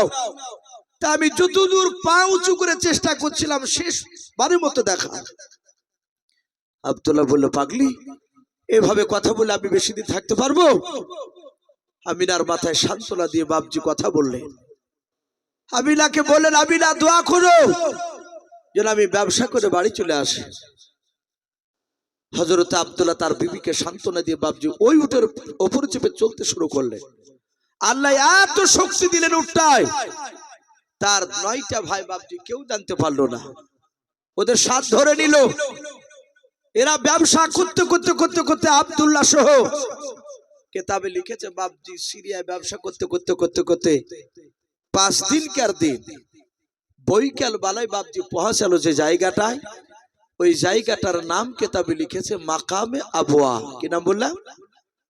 তা আমি যতদূর পা উঁচু করে চেষ্টা করছিলাম শেষবারের মতো দেখা। আব্দুল্লাহ বলল, পাগলি, এভাবে কথা বলে আমি বেশি দিন থাকতে পারবো? আমিনার মাথায় সান্ত্বনা দিয়ে বাপজি কথা বললেন। আমিনাকে বললেন, আমিনা দোয়া করো যেন আমি ব্যবসা করে বাড়ি চলে আসি। হযরত আব্দুল্লাহ তার বিবিকে সান্ত্বনা দিয়ে বাপজি ওই উটের ওপর চেপে চলতে শুরু করলেন। আল্লাহ এত শক্তি দিলেন উটটায়, তার 9টা ভাই বাপজি কেউ জানতে পারলো না, ওদের সাথ ধরে নিল। এরা ব্যবসা করতে করতে করতে করতে আব্দুল্লাহ সহ কেতাবে লিখেছে বাপজি সিরিয়ায় ব্যবসা করতে করতে করতে করতে 5 দিনকার দিন বৈকাল বেলায় বাপজি পৌঁছালো যে জায়গাটায়, ওই জায়গাটার নাম কেতাবে লিখেছে মাকামে আবুয়া। কি নাম বললাম?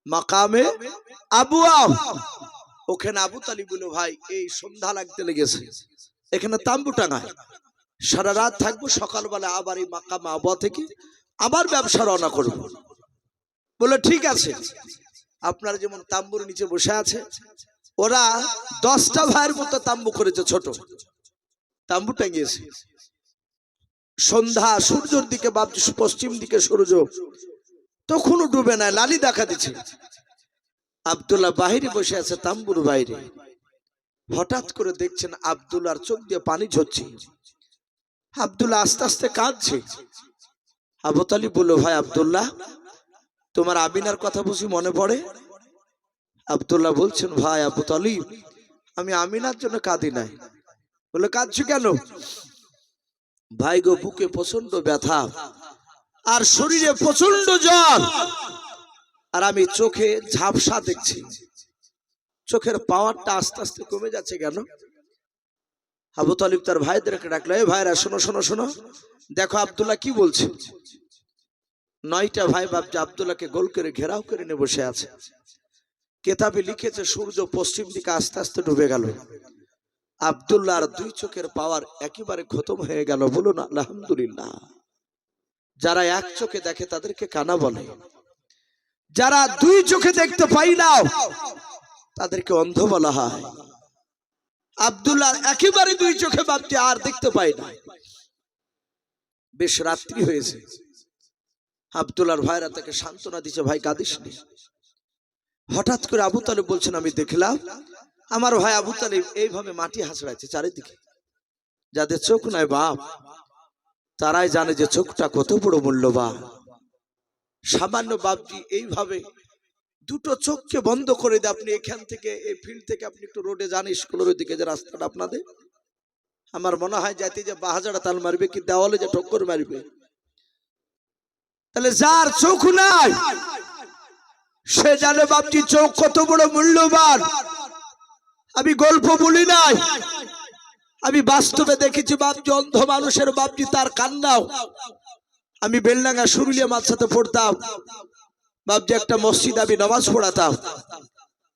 মাকামে আবুয়া। ওখানে আবু তালিব বলল, ভাই এই সন্ধ্যা লাগতে লেগেছে, এখানে তাম্বু টাঙায়, সারা রাত থাকবো, সকালবেলা আবার এই মাকামে আবুয়া থেকে আবার ব্যবসা রওনা করবো। বলে ঠিক আছে, আপনার যেমন তাম্বুর নিচে বসে আছে, ওরা 10টা ভাইয়ের মতো তাম্বু করেছে, ছোট তাম্বু টাঙিয়েছে। সন্ধ্যা সূর্যের দিকে বাপজি পশ্চিম দিকে সূর্য তখনও ডুবে না, লালি দেখা দিচ্ছে। আব্দুল্লাহ বাহিরে বসে আছে তাম্বুর বাইরে। হঠাৎ করে দেখছেন আব্দুল্লাহর চোখ দিয়ে পানি ঝরছে। আব্দুল্লাহ আস্তে আস্তে কাঁদছে। আবু তালিব বলল, ভাই আব্দুল্লাহ, তোমার আমিনার কথা বুঝি মনে পড়ে? আব্দুল্লাহ বলছেন, ভাই আবু তালিব, আমি আমিনার জন্য কাঁদি নাই। বলে, কাঁদছো কেন? ভাই গো, বুকে প্রচন্ড ব্যথা আর শরীরে প্রচন্ড জ্বর, আর আমি চোখে ঝাপসা দেখছি, চোখের পাওয়ারটা আস্তে আস্তে কমে যাচ্ছে। কেন? আবু তালিব তার ভাইদেরকে ডাকলো, এই ভাইরা শোনো শোনো শোনো, দেখো আব্দুল্লাহ কি বলছে। 9টা ভাই বাপজি আব্দুল্লাহকে গোল করে ঘেরাও করে নিয়ে বসে আছে। কেতাবে লিখেছে সূর্য পশ্চিম দিকে আস্তে আস্তে ডুবে গেল। আব্দুল্লাহর 2 চোখের পাওয়ার একেবারে খতম হয়ে গেল। বলুন আলহামদুলিল্লাহ। যারা এক চোখে দেখে তাদেরকে কানা বলে, যারা 2 চোখে দেখতে পাই না তাদেরকে অন্ধ বলা হয়। আব্দুল্লাহ একেবারে 2 চোখে বাপজি আর দেখতে পাই না। বেশ রাত্রি হয়েছে। আব্দুল্লাহর ভাইরা তাকে সান্ত্বনা দিচ্ছে, ভাই কাঁদিস নি। হঠাৎ করে আবু তালিব বলছেন, আমি দেখলাম আমার ভাই আবু তালিব এইভাবে মাটি হাঁচড়াচ্ছে চারিদিকে। যাদের চোখ নাই বাপ, তারাই জানে যে চোখটা কত বড় মূল্যবান। সামান্য বাপজি এইভাবে 2টো চোখকে বন্ধ করে দিয়ে আপনি এখান থেকে, এই ফিল্ড থেকে আপনি একটু রোডে যান, স্কুলের দিকে যে রাস্তাটা আপনাদের, আমার মনে হয় যাইতে যে বাহাজারা তাল মারবে, কি দেওয়ালে যে ঠক্কর মারবে। তাহলে যার চোখ নাই সে জানে বাপজি চোখ কত বড় মূল্যবান। আমি গল্প বলি নাই, আমি বাস্তবে দেখেছি বাপজি অন্ধ মানুষের বাপজি তার কান্নাও। আমি বেলডাঙ্গা সুরুলিয়া মাদ্রাসাতে পড়তাম বাপজি, একটা মসজিদ আমি নামাজ পড়াতাম।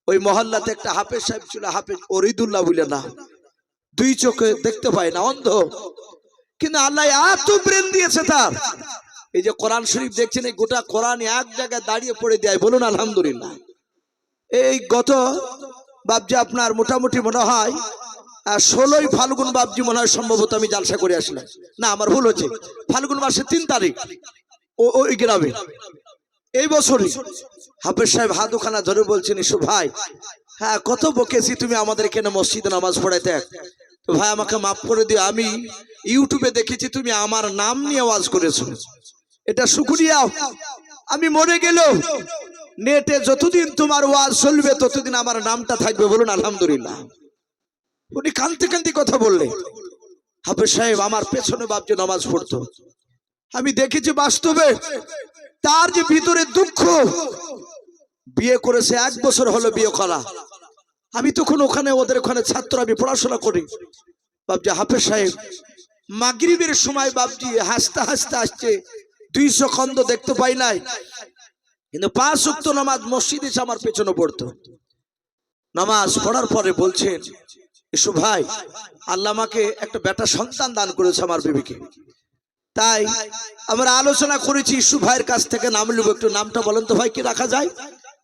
ওই মহল্লাতে একটা হাফেজ সাহেব ছিল, হাফেজ অরিদুল্লাহ বলে না, 2 চোখে দেখতে পায় না, অন্ধ, কিন্তু আল্লাহ এত ব্রেন দিয়েছে তার। এই যে কোরআন শরীফ দেখছেন, এই গোটা কোরআন এক জায়গায় দাঁড়িয়ে পড়ে দেয়। বলুন আলহামদুলিল্লাহ। এই গত বাপজি আপনার মোটামুটি মনে হয় 16ই ফাল্গুন বাপজি মনে হয় সম্ভবত আমি জালসা করে আসলাম, না আমার ভুল হচ্ছে, ফাল্গুন মাসের 3 তারিখ ওই গ্রামে এই বছরই হাফেজ সাহেব হাতুখানা ধরে বলছেন, ইসু ভাই, হ্যাঁ কত বকেছি তুমি আমাদের কেন মসজিদে নামাজ পড়াইতে, তো ভাই আমাকে মাফ করে দিও, আমি ইউটিউবে দেখেছি তুমি আমার নাম নিয়ে ওয়াজ করেছো, এটা শুকরিয়া। আমি মরে গেল নেটে যতদিন তোমার ওয়াজ চলবে ততদিন আমার নামটা থাকবে, বলুন আলহামদুলিল্লাহ। উনি কাঁদতে কাঁদতে কথা বললেন। হাফেজ সাহেব আমার পেছনে বাপ যে নামাজ পড়তো, আমি দেখেছি বাস্তবে তার যে ভিতরে দুঃখ। বিয়ে করেছে 1 বছর হলো বিয়ে করা, আমি তখন ওখানে ওদের ওখানে ছাত্র, আমি পড়াশোনা করি। বাপজি হাফেজ সাহেব মাগরিবের সময় বাপজি হাসতে হাসতে আসছে, 200 খন্ড দেখতে পাই নাই, কিন্তু 5 ওয়াক্ত নামাজ মসজিদে এসে আমার পেছনে পড়তো। নামাজ পড়ার পরে বলছেন, ইসু ভাই আল্লাহ আমাকে একটা বেটা সন্তান দান করেছে আমার বিবিকে, তাই আমরা আলোচনা করেছি ইসু ভাইয়ের কাছ থেকে নাম নেব, একটু নামটা বলেন তো ভাই কি রাখা যায়।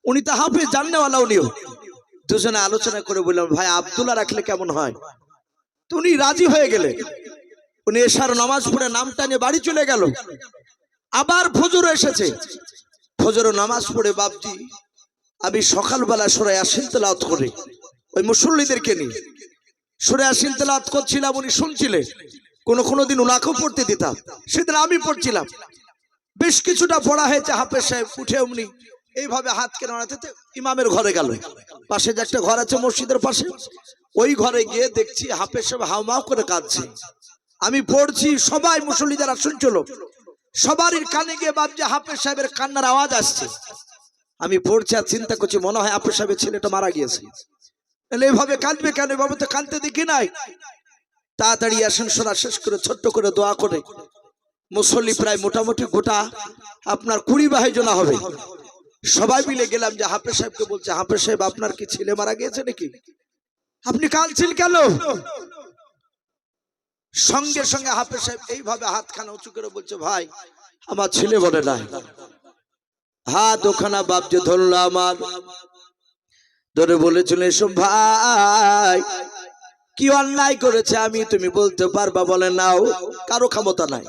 উনি তো হাফেজ জাননেওয়ালা, উনিও। দুজনে আলোচনা করে বললাম ভাই আব্দুল্লাহ রাখলে কেমন হয়। তো উনি রাজি হয়ে গেলেন। উনি এশার নামাজ পড়ে নামটা নিয়ে বাড়ি চলে গেল। আবার ফজর এসেছে, ফজর নামাজ পড়ে বাপজি আমি সকালবেলা সূরা ইয়াসিন তেলাওয়াত করি ওই মুসল্লিদেরকে নিয়ে। সূরা ইয়াসিন তেলাওয়াত করছিলাম, উনি শুনছিলেন। কোনো দিন ওনাকেও পড়তে দিতাম, সেদিন আমি পড়ছিলাম। বেশ কিছুটা পড়া হয়েছে, হাফেজ সাহেব উঠে উনি এইভাবে হাতকে নাড়াতে ইমামের ঘরে গেল। পাশে যে একটা ঘর আছে মসজিদের পাশে, ওই ঘরে গিয়ে দেখছি হাফেজ সাহেব হাউমাউ করে কাঁদছে। আমি পড়ছি, সবাই মুসল্লি যারা শুনছিল সবারই কানে গিয়ে বাপজি হাফেজ সাহেবের কান্নার আওয়াজ আসছে। আমি পড়ছি আর চিন্তা করছি মনে হয় হাফেজ সাহেবের ছেলেটা মারা গিয়েছে, এইভাবে কাঁদবে কেন, এভাবে তো কাঁদতে দেখি নাই। তাড়াতাড়ি আসেন সূরা শেষ করে ছোট্ট করে দোয়া করে মুসল্লি প্রায় মোটামুটি গোটা আপনার 20-22 জন হবে, সবাই মিলে গেলাম। যে হাফেজ সাহেবকে বলছে, হাফেজ সাহেব আপনার কি ছেলে মারা গিয়েছে নাকি, আপনি কাঁদছেন কেন? সঙ্গে সঙ্গে হাফেজ সাহেব এইভাবে হাতখানা উঁচু করে বলছে, ভাই আমার ছেলে বলে নাই। হাত ওখানা বাপ যে ধরলো আমার, ধরে বলেছিল এসব ভাই কি অন্যায় করেছে আমি, তুমি বলতে পারবা? বলে নাও, কারো ক্ষমতা নাই,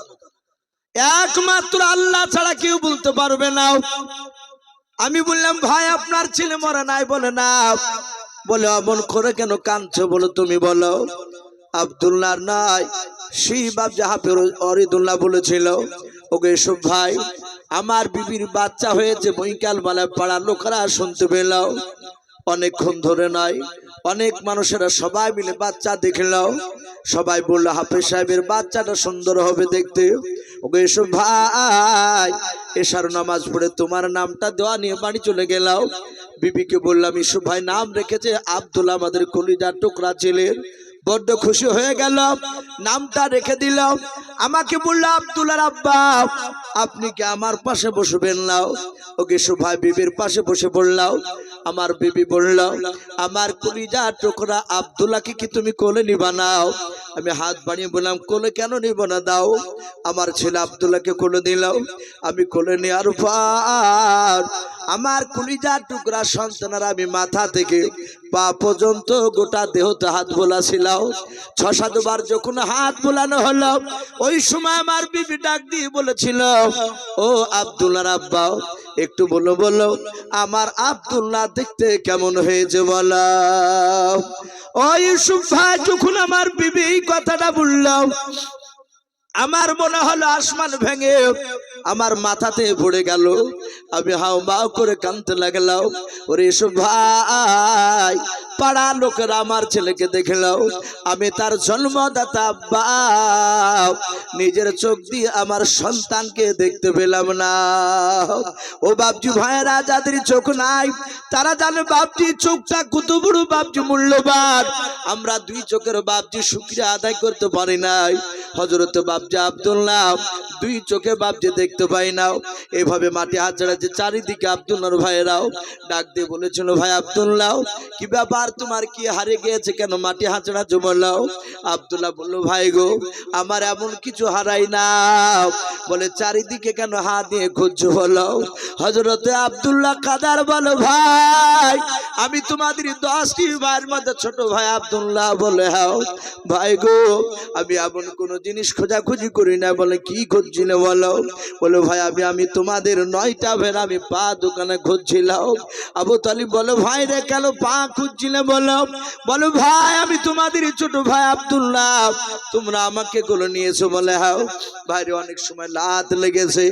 একমাত্র আল্লাহ ছাড়া কেউ বলতে পারবে না। আমি বললাম ভাই আপনার ছেলে মরে নাই? বলে না। বলে অমন করে কেন কাঁদছো, বলো তুমি বলো। আব্দুল্লাহ নাই, সেই বাপ জাহাফের অরিদুল্লাহ বলেছিল, ওকে এসব ভাই আমার বিবির বাচ্চা হয়েছে, বৈকাল বেলা পাড়ার লোকেরা শুনতে পেল, অনেকক্ষণ ধরে নাই, অনেক মানুষেরা সবাই মিলে বাচ্চা দেখল, সবাই বললো হাফেজ সাহেবের বাচ্চাটা সুন্দর হবে দেখতে। ওকে এসব ভাই এশার নামাজ পড়ে তোমার নামটা দেওয়া নিয়ে বাড়ি চলে গেলাম। বিবিকে বললাম ইসু ভাই নাম রেখেছে আব্দুল্লাহ, আমাদের কলিজার টুকরা ছেলের, বড্ড খুশি হয়ে গেল, নামটা রেখে দিলাম। আমাকে বললো আব্দুল্লাহর আব্বা আপনি কি আমার পাশে বসবেন না? ওকে ভাই বিবির পাশে বসে বললাম। আমার বিবি বলল, আমার কলিজা টুকরা আব্দুল্লাহকে কি তুমি কোলে নিবা নাও? আমি হাত বাড়িয়ে বললাম, কোলে কেন নিব না, দাও। আমার ছেলে আব্দুল্লাহকে কোলে দিলাম। আমি কোলে নেওয়ার পর আমার কলিজা টুকরা সন্তানেরা আমি মাথা থেকে পা পর্যন্ত গোটা দেহতে হাত বোলাছিলাম। 6-7 বার যখন হাত বোলানো হলো, ওই সময় আমার বিবি ডাক দিয়ে বলেছিল, ও আব্দুল্লাহর আব্বা একটু বলো বলো আমার আব্দুল্লাহ দেখতে কেমন হয়েছে বলো। ওই ইউসুফ ভাই যখন আমার বিবি এই কথাটা বললাম, আমার মনে হলো আসমান ভেঙে আমার মাথাতে পড়ে গেল। আমি হাও মাও করে কাঁদতে লাগলাম। ওরে এসব ভাই পাড়া লোকেরা আমার ছেলেকে দেখলাম, আমি তার জন্মদাতা বাপ, নিজের চোখ দিয়ে আমার সন্তানকে দেখতে পেলাম না। ও বাপজি ভাইয়েরা যাদের চোখ নাই তারা জানে বাপজি চোখটা কত বড় বাপজি মূল্যবান। আমরা 2 চোখের বাপজি শুকরিয়া আদায় করতে পারি নাই। হযরত বাপজি আব্দুল্লাহ 2 চোখে বাপজি দেখতে পাই না। এইভাবে মাটি হাত ঝাড়াচ্ছে, চারিদিকে আব্দুল্লাহর ভাইয়েরাও ডাক দিয়ে বলেছিল, ভাই আব্দুল্লাহ কি ব্যাপার, তোমার কি হারিয়ে গিয়েছে কেন মাটি হাত ঝাড়াচ্ছ বলো। আব্দুল্লাহ বলল, ভাই গো আমার এমন কিছু হারাই না। বলে চারিদিকে কেন হাত দিয়ে খুঁজছো বলো। হযরতে আব্দুল্লাহ কাদার বলো, ভাই আমি তোমাদের 10টি ভাইয়ের মধ্যে ছোট ভাই আব্দুল্লাহ। বলে হ্যাঁ ভাই গো, আমি এমন কোনো জিনিস খোঁজাখুঁজি করি না। বলে কি খুঁজছিলে বলো? বলে ভাই আমি তোমাদের 9টা ভেড়া আমি পা দোকানে খুঁজছিলাম। আবু তালিব বলে ভাই রে কেন পা খুঁজছিলে বলো? বলো ভাই আমি তোমাদের ছোট ভাই আব্দুল্লাহ, তোমরা আমাকে কোলে নিয়েছো। বলে হ্যাঁ। ভাই রে অনেক সময় লাত লেগেছে,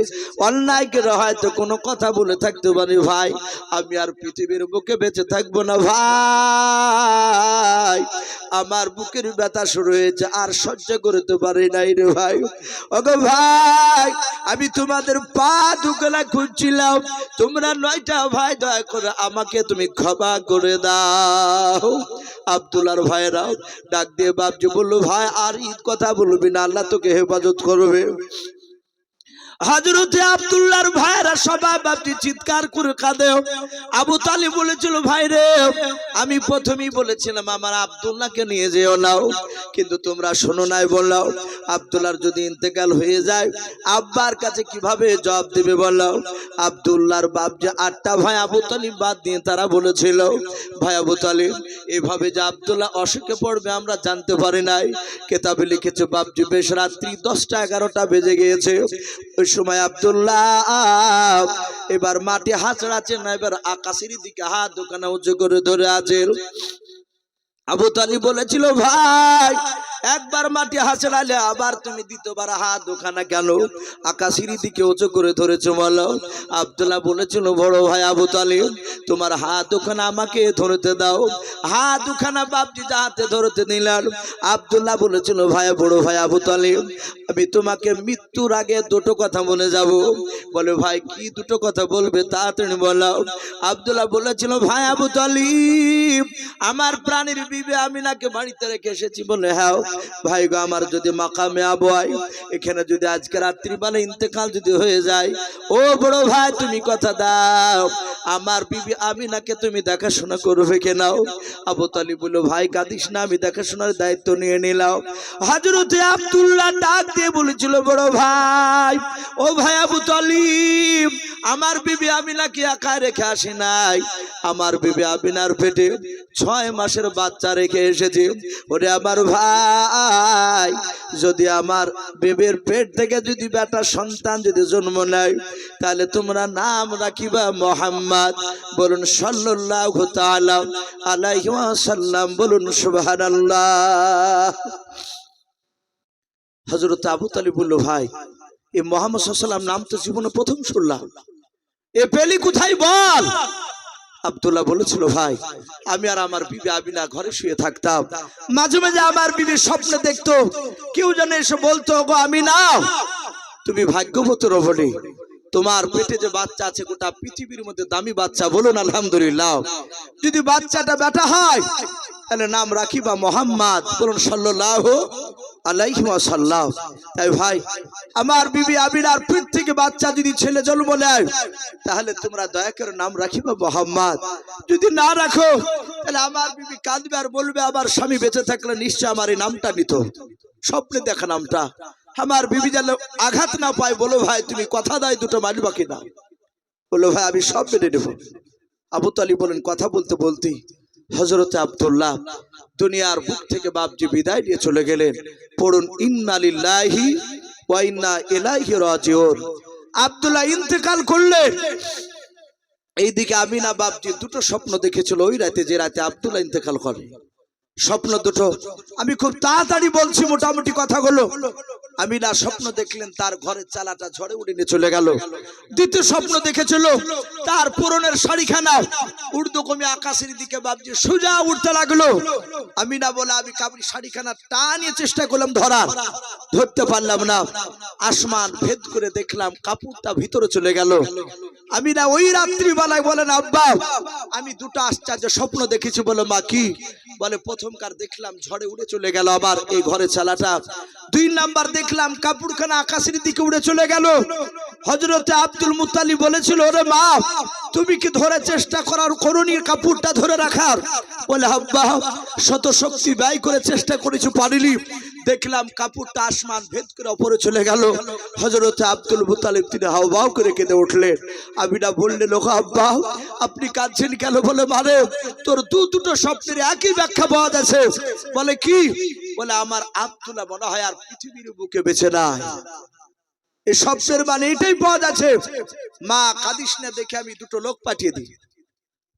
অন্যায় করে হয়তো কোনো কথা বলে থাকতে পারি ভাই, আমি আর পৃথিবীর বুকে বেঁচে থাকবো না ভাই, আমার বুকের ব্যথা শুরু হয়েছে, আর সহ্য করতে পারি নাই রে ভাই। ওগো ভাই আমি তোমাদের পা দুকলা খুঁজছিলাম, তোমরা 9টা ভাই দয়া করে আমাকে তুমি ক্ষমা করে দাও। আব্দুল্লাহর ভাইরাও ডাক দিয়ে বাপজি বললো ভাই আর ঈদ কথা বলবি না, আল্লাহ তোকে হেফাজত করবে। হযরতে আব্দুল্লাহর ভাইরা সবাই বাপজি চিৎকার করে কাঁদে। আবু তালিব বলেছিল ভাই রে আমি প্রথমেই বলেছিলাম আমার আব্দুল্লাহকে নিয়ে যেও নাও, কিন্তু তোমরা শোনো নাই। বললাম আব্দুল্লাহর যদি ইন্তেকাল হয়ে যায় আব্বার কাছে কিভাবে জবাব দেবে বলো? আব্দুল্লাহর বাপ যে 8টা ভাই আবু তালিব বাদ দিয়ে তারা বলেছিল ভাই আবু তালিব এভাবে যে আব্দুল্লাহ অসুখে পড়বে আমরা জানতে পারি নাই। কেতাবে লিখেছে বাপজি বেশ রাত্রি 10টা 11টা বেজে গিয়েছে। ওই সময় আব্দুল্লাহ এবার মাটি হাঁচড়াচ্ছে না, এবার আকাশের দিকে হাত দোকানে উঁচু করে ধরে আছে। আবু তালিব বলেছিল ভাই একবার মাটি হাঁচড়ালে আবার তুমি দ্বিতীয়বার হাত দোকানা কেন আকাশের দিকে উঁচু করে ধরেছো বলো? আব্দুল্লাহ বলেছিল বড় ভাই আবু তালিব তোমার হাত দোকানা আমাকে ধরতে দাও। হাত দুখানা বাপজি হাতে ধরতে নিলাম। আব্দুল্লাহ বলেছিল ভাই বড় ভাই আবু তালিব আমি তোমাকে মৃত্যুর আগে দুটো কথা বলে যাব। বলে ভাই কি দুটো কথা বলবে তাড়াতাড়ি বলো। আব্দুল্লাহ বলেছিল ভাই আবু তালিব আমার প্রাণীর বিবি আমিনাকে বাড়িতে রেখে এসেছি। বলে হ্যাঁ ভাই গো আমার যদি মাকামে আবহাই এখানে যদি আজকে রাত্রিবেলা ইন্তেকাল যদি হয়ে যায়, ও বড় ভাই তুমি কথা দাও আমার বিবি আমিনাকে তুমি দেখাশোনা করবে কেনাও? আবু তালিব বলল ভাই কাঁদিস না, আমি দেখাশোনার দায়িত্ব নিয়ে নিলাম। হযরতে আব্দুল্লাহ ডাক দিয়ে বলেছিল বড় ভাই ও ভাই আবু তালিব আমার বিবি আমিনাকে একা রেখে আসি নাই, আমার বিবি আমিনার পেটে 6 মাসের বাচ্চা রেখে এসেছি। ওরে আমার ভাই যদি আমার বেবের পেট থেকে যদি বেটা সন্তান যদি জন্ম নেয় তাহলে তোমরা নাম রাখিবা মুহাম্মদ। বলুন সাল্লাল্লাহু তাআলা আলাইহি ওয়াসাল্লাম, বলুন সুবহানাল্লাহ। হযরত আবু তালিব বলল ভাই এই মুহাম্মদ সাল্লাল্লাহু আলাইহি ওয়াসাল্লাম নাম তো জীবনে প্রথম শুনলাম, এ পেলি কোথায় বল? আব্দুল্লাহ বলেছিল ভাই আমি আর আমার বিবি আমিনা ঘরে শুয়ে থাকতাম, মাঝে মাঝে আমার বিবি স্বপ্নে দেখতো কেউ যেন এসে বলতো গো আমিনা তুমি ভাগ্যবতী রবণী, তোমার পেটে যে বাচ্চা আছে গোটা পৃথিবীর মধ্যে দামি বাচ্চা, বলুন আলহামদুলিল্লাহ। যদি বাচ্চাটা বেটা হয় তাহলে নাম রাখিবা মুহাম্মদ, বলুন সাল্লাল্লাহু আলাইহি ওয়াসাল্লাম। তাই ভাই আমার বিবি আমিনার পেট থেকে বাচ্চা যদি ছেলে জন্ম নেয় তাহলে তোমরা দয়া করে নাম রাখিবা মুহাম্মদ। যদি না রাখো তাহলে আমার বিবি কাঁদবে আর বলবে আমার স্বামী বেঁচে থাকলে নিশ্চয় আমার এই নামটা নিত, স্বপ্নে দেখা নামটা। আমার বিবি যেন আঘাত না পায়। বলো ভাই তুমি কথা দাও দুটো মানবা কিনা? বলো ভাই আমি সব মেনে নেব। আবু তালিব বলেন কথা বলতে বলতে হযরতে আব্দুল্লাহ দুনিয়ার বুক থেকে বাপজি বিদায় নিয়ে চলে গেলেন। পড়ুন ইন্না লিল্লাহি ওয়া ইন্না ইলাইহি রাজিউন। আব্দুল্লাহ ইন্তেকাল করলেন। এইদিকে আমিনা বাপজি দুটো স্বপ্ন দেখেছিল ওই রাতে, যে রাতে আব্দুল্লাহ ইন্তেকাল করে। স্বপ্ন দুটো আমি খুব তাড়াতাড়ি বলছি মোটামুটি কথাগুলো। আমিনা স্বপ্ন দেখলেন তার ঘরের চালাটা ঝড়ে উড়ে নিয়ে চলে গেল। দ্বিতীয় স্বপ্ন দেখেছিল তার পুরনের শাড়িখানা উর্দু কমে আকাশের দিকে বাপজি সোজা উঠতে লাগলো। আমিনা বলে আমি কাবরি শাড়িখানা টানিয়ে চেষ্টা করলাম ধরার, ধরতে পারলাম না। আসমান ভেদ করে দেখলাম কাপড়টা ভিতরে চলে গেল। আমিনা ওই রাত্রিবেলায় বলেন আব্বা আমি দুটো আশ্চর্য স্বপ্ন দেখেছি। বলে মা কি? বলে প্রথমকার দেখলাম ঝড়ে উড়ে চলে গেল আবার এই ঘরের চালাটা, 2 নাম্বার দেখলাম কাপড়খানা আকাশের দিকে উড়ে চলে গেল। হযরতে আব্দুল মুত্তালিব বলেছিল ওরে মা তুমি কি ধরে চেষ্টা করার করুনি কাপড়টা ধরে রাখার? বলে আব্বা শত শক্তি ব্যয় করে চেষ্টা করেছি পারিনি, দেখলাম কাপড়টা আসমান ভেদ করে উপরে চলে গেল। হযরতে আব্দুল মুত্তালিব তিনি হাওয়াও করে কেঁদে উঠলেন। আমিনা বললেন ওগো আব্বা আপনি কাঁদছেন কেন? বলে মানে তোর দুটো স্বপ্নের একই ব্যাখ্যা পাওয়া যাচ্ছে। বলে কি? বলে আমার আব্দুল্লাহ মনে হয় আর পৃথিবীর বুকে বেঁচে নাই। এই শব্দের মানে এটাই পাওয়া যাচ্ছে, মা কাঁদিস না দেখে আমি দুটো লোক পাঠিয়ে দিই।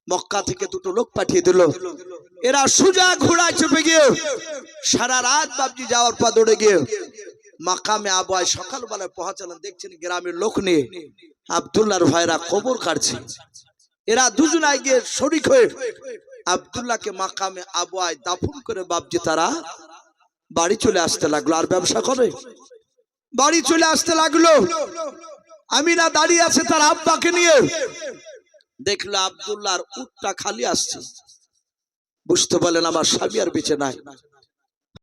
মক্কা থেকে দুটো লোক পাঠিয়ে দিল। এরা সোজা ঘোড়ায় চেপে গিয়ে সারা রাত বাবজি যাওয়ার পর দৌড়ে গিয়ে মাকামে আবওয়ায় সকালবেলায় পৌঁছালেন। দেখছেন গ্রামের লোক নিয়ে আব্দুল্লাহর ভাইরা কবর কাটছে। এরা দুজনায় গিয়ে শরীক হয়ে আব্দুল্লাহকে মাকামে আবওয়ায় দাফন করে বাবজি তারা বাড়ি চলে আসতে লাগলো। আর ব্যবসা করে বাড়ি চলে আসতে লাগলো। আমিনা দাঁড়িয়ে আছে তার আব্বাকে নিয়ে। দেখলো আব্দুল্লাহর উটটা খালি আসছে। বুঝতে পারলেন আমার স্বামী আর বেঁচে নাই।